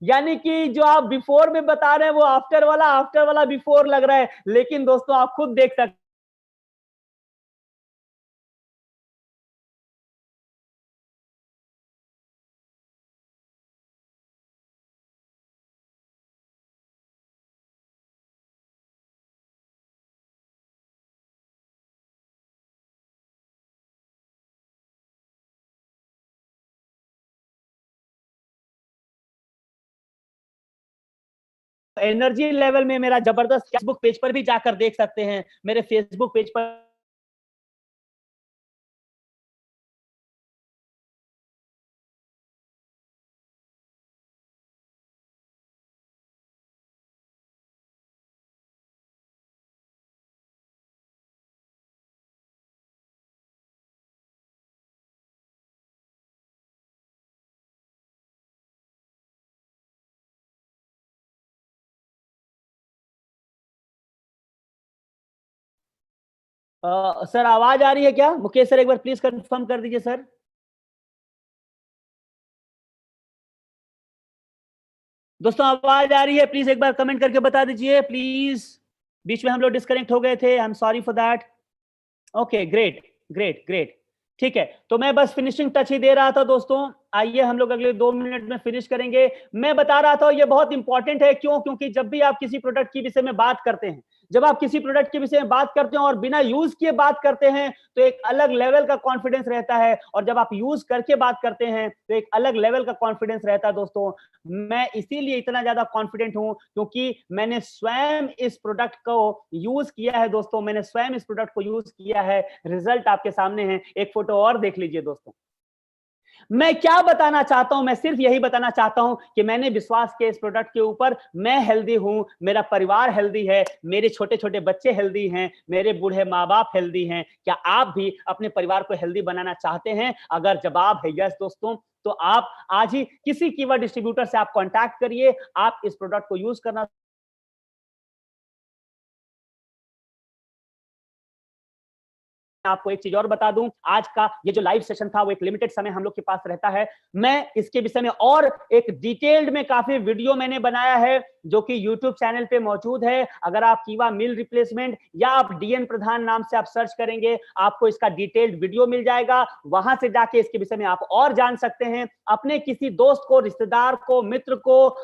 यानी कि जो आप बिफोर में बता रहे हैं वो आफ्टर वाला बिफोर लग रहा है। लेकिन दोस्तों आप खुद देख सकते एनर्जी लेवल में मेरा जबरदस्त, फेसबुक पेज पर भी जाकर देख सकते हैं। मेरे फेसबुक पेज पर सर आवाज आ रही है क्या? मुकेश सर एक बार प्लीज कंफर्म कर दीजिए सर। दोस्तों आवाज आ रही है? प्लीज एक बार कमेंट करके बता दीजिए प्लीज। बीच में हम लोग डिस्कनेक्ट हो गए थे, I am sorry for that. Okay, great great great. ठीक है, तो मैं बस फिनिशिंग टच ही दे रहा था दोस्तों। आइए हम लोग अगले 2 मिनट में फिनिश करेंगे। मैं बता रहा था ये बहुत इंपॉर्टेंट है। क्यों? क्योंकि जब भी आप किसी प्रोडक्ट के विषय में बात करते हैं, जब आप किसी प्रोडक्ट के विषय में बात करते हैं और बिना यूज किए बात करते हैं तो एक अलग लेवल का कॉन्फिडेंस रहता है, और जब आप यूज करके बात करते हैं तो एक अलग लेवल का कॉन्फिडेंस रहता है दोस्तों। मैं इसीलिए इतना ज्यादा कॉन्फिडेंट हूं क्योंकि मैंने स्वयं इस प्रोडक्ट को यूज किया है दोस्तों। मैंने स्वयं इस प्रोडक्ट को यूज किया है। रिजल्ट आपके सामने है। एक फोटो और देख लीजिए दोस्तों। मैं क्या बताना चाहता हूं? मैं सिर्फ यही बताना चाहता हूं कि मैंने विश्वास किया इस प्रोडक्ट के ऊपर। मैं हेल्दी हूं, मेरा परिवार हेल्दी है, मेरे छोटे छोटे बच्चे हेल्दी हैं, मेरे बूढ़े माँ बाप हेल्दी हैं। क्या आप भी अपने परिवार को हेल्दी बनाना चाहते हैं? अगर जवाब है यस दोस्तों, तो आप आज ही किसी कीवर्ड डिस्ट्रीब्यूटर से आप कांटेक्ट करिए। आप इस प्रोडक्ट को यूज करना। आपको एक चीज और बता दूं, आज का ये जो लाइव सेशन था वो एक लिमिटेड समय हम लोग के पास रहता है। मैं इसके विषय में और एक डिटेल्ड में काफी वीडियो मैंने बनाया है जो कि YouTube चैनल पे मौजूद है। अगर आप कीवा मील रिप्लेसमेंट या आप डीएन प्रधान नाम से आप सर्च करेंगे, आपको इसका डिटेल्ड वीडियो मिल जाएगा। वहां से जाके इसके विषय में आप और जान सकते हैं। अपने किसी दोस्त को, रिश्तेदार को, मित्र को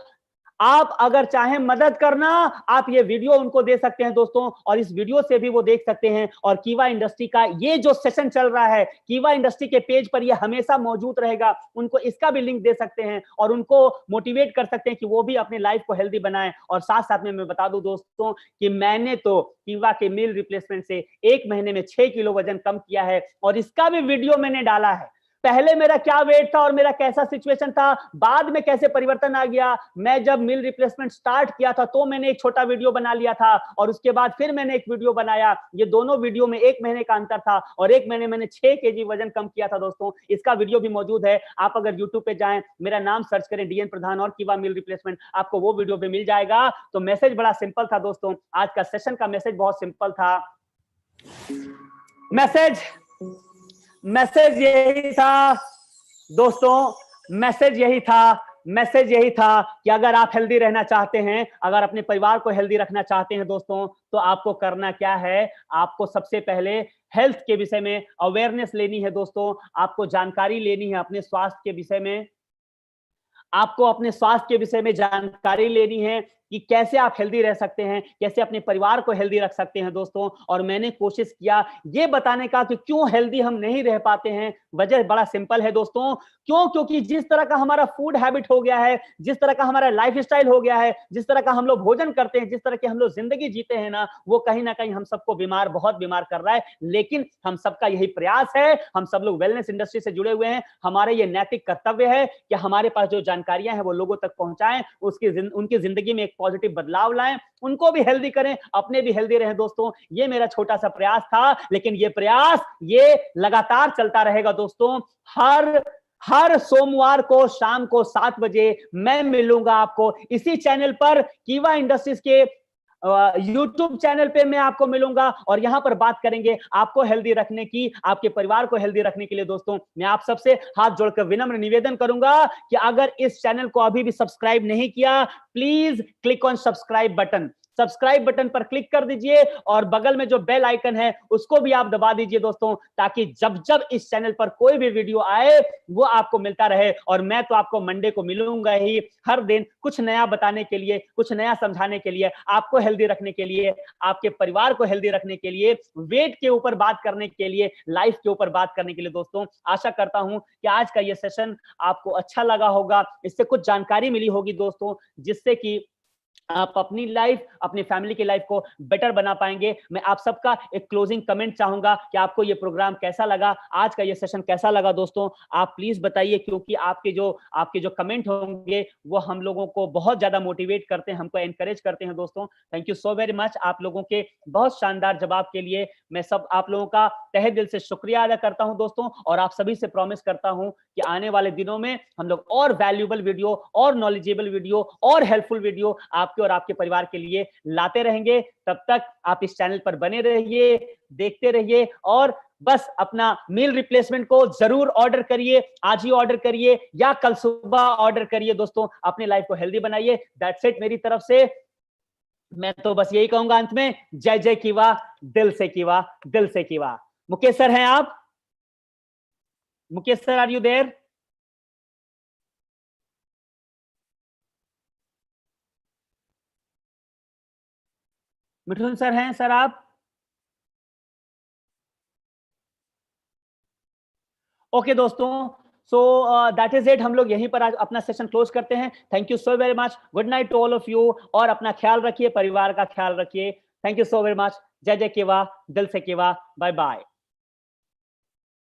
आप अगर चाहें मदद करना, आप ये वीडियो उनको दे सकते हैं दोस्तों, और इस वीडियो से भी वो देख सकते हैं। और कीवा इंडस्ट्री का ये जो सेशन चल रहा है, कीवा इंडस्ट्री के पेज पर ये हमेशा मौजूद रहेगा। उनको इसका भी लिंक दे सकते हैं और उनको मोटिवेट कर सकते हैं कि वो भी अपनी लाइफ को हेल्दी बनाएं। और साथ साथ में मैं बता दूं दोस्तों कि मैंने तो कीवा के मील रिप्लेसमेंट से 1 महीने में 6 किलो वजन कम किया है, और इसका भी वीडियो मैंने डाला है। पहले मेरा क्या वेट था और मेरा कैसा सिचुएशन था, बाद में कैसे परिवर्तन आ गया। मैं जब मील रिप्लेसमेंट स्टार्ट किया था तो मैंने एक छोटा वीडियो बना लिया था, और उसके बाद फिर मैंने एक वीडियो बनाया। ये दोनों वीडियो में 1 महीने का अंतर था, और 1 महीने मैंने 6 केजी वजन कम किया था दोस्तों। इसका वीडियो भी मौजूद है। आप अगर यूट्यूब पे जाएं, मेरा नाम सर्च करें डीएन प्रधान और कीवा मील रिप्लेसमेंट, आपको वो वीडियो भी मिल जाएगा। तो मैसेज बड़ा सिंपल था दोस्तों, आज का सेशन का मैसेज बहुत सिंपल था। मैसेज यही था दोस्तों, मैसेज यही था कि अगर आप हेल्दी रहना चाहते हैं, अगर अपने परिवार को हेल्दी रखना चाहते हैं दोस्तों, तो आपको करना क्या है? आपको सबसे पहले हेल्थ के विषय में अवेयरनेस लेनी है दोस्तों। आपको जानकारी लेनी है अपने स्वास्थ्य के विषय में। आपको अपने स्वास्थ्य के विषय में जानकारी लेनी है। कि कैसे आप हेल्दी रह सकते हैं, कैसे अपने परिवार को हेल्दी रख सकते हैं दोस्तों। और मैंने कोशिश किया ये बताने का कि क्यों हेल्दी हम नहीं रह पाते हैं। वजह बड़ा सिंपल है दोस्तों, क्यों? क्योंकि जिस तरह का हमारा फूड हैबिट हो गया है, जिस तरह का हमारा लाइफस्टाइल हो गया है, जिस तरह का हम लोग भोजन करते हैं, जिस तरह की हम लोग जिंदगी जीते हैं ना, वो कहीं ना कहीं हम सबको बीमार, बहुत बीमार कर रहा है। लेकिन हम सबका यही प्रयास है, हम सब लोग वेलनेस इंडस्ट्री से जुड़े हुए हैं, हमारे ये नैतिक कर्तव्य है कि हमारे पास जो जानकारियां हैं वो लोगों तक पहुंचाएं, उनकी जिंदगी में एक पॉजिटिव बदलाव लाएं, उनको भी हेल्दी करें, अपने भी हेल्दी रहें दोस्तों। ये मेरा छोटा सा प्रयास था, लेकिन ये प्रयास ये लगातार चलता रहेगा दोस्तों। हर सोमवार को शाम को 7 बजे मैं मिलूंगा आपको इसी चैनल पर, कीवा इंडस्ट्रीज के यूट्यूब चैनल पे मैं आपको मिलूंगा और यहां पर बात करेंगे आपको हेल्दी रखने की, आपके परिवार को हेल्दी रखने के लिए। दोस्तों मैं आप सबसे हाथ जोड़कर विनम्र निवेदन करूंगा कि अगर इस चैनल को अभी भी सब्सक्राइब नहीं किया, please click on subscribe button, subscribe button पर क्लिक कर दीजिए और बगल में जो बेल आइकन है उसको भी आप दबा दीजिए दोस्तों, ताकि जब जब इस चैनल पर कोई भी वीडियो आए वो आपको मिलता रहे। और मैं तो आपको मंडे को मिलूंगा ही, हर दिन कुछ नया बताने के लिए, कुछ नया समझाने के लिए, आपको हेल्दी रखने के लिए, आपके परिवार को हेल्दी रखने के लिए, वेट के ऊपर बात करने के लिए, लाइफ के ऊपर बात करने के लिए। दोस्तों आशा करता हूं कि आज का ये सेशन आपको अच्छा लगा होगा, इससे कुछ जानकारी मिली होगी दोस्तों, जिससे कि आप अपनी लाइफ, अपनी फैमिली की लाइफ को बेटर बना पाएंगे। मैं आप सबका एक क्लोजिंग कमेंट चाहूंगा कि आपको ये प्रोग्राम कैसा लगा, आज का ये सेशन कैसा लगा दोस्तों, आप प्लीज बताइए, क्योंकि आपके जो कमेंट होंगे वो हम लोगों को बहुत ज्यादा मोटिवेट करते हैं, हमको एनकरेज करते हैं दोस्तों। Thank you so very much आप लोगों के बहुत शानदार जवाब के लिए। मैं सब आप लोगों का तहे दिल से शुक्रिया अदा करता हूं दोस्तों, और आप सभी से प्रॉमिस करता हूं कि आने वाले दिनों में हम लोग और वैल्यूएबल वीडियो, और नॉलेजेबल वीडियो, और हेल्पफुल वीडियो आपके और आपके परिवार के लिए लाते रहेंगे। तब तक आप इस चैनल पर बने रहिए, देखते रहिए, और बस अपना मील रिप्लेसमेंट को जरूर ऑर्डर करिए, आज ही ऑर्डर करिए या कल सुबह ऑर्डर करिए दोस्तों। अपनी लाइफ को हेल्दी बनाइए। दैट्स इट मेरी तरफ से। मैं तो बस यही कहूंगा अंत में, जय जय कीवा, दिल से कीवा, दिल से कीवा। मुकेश सर हैं आप? Mukesh sir, are you there? Mithun sir हैं सर आप? ओके दोस्तों, सो दैट इज इट। हम लोग यहीं पर आज अपना सेशन क्लोज करते हैं। Thank you so very much, good night to all of you, और अपना ख्याल रखिए, परिवार का ख्याल रखिए। Thank you so very much. जय जय केवा, दिल से केवा, बाय बाय।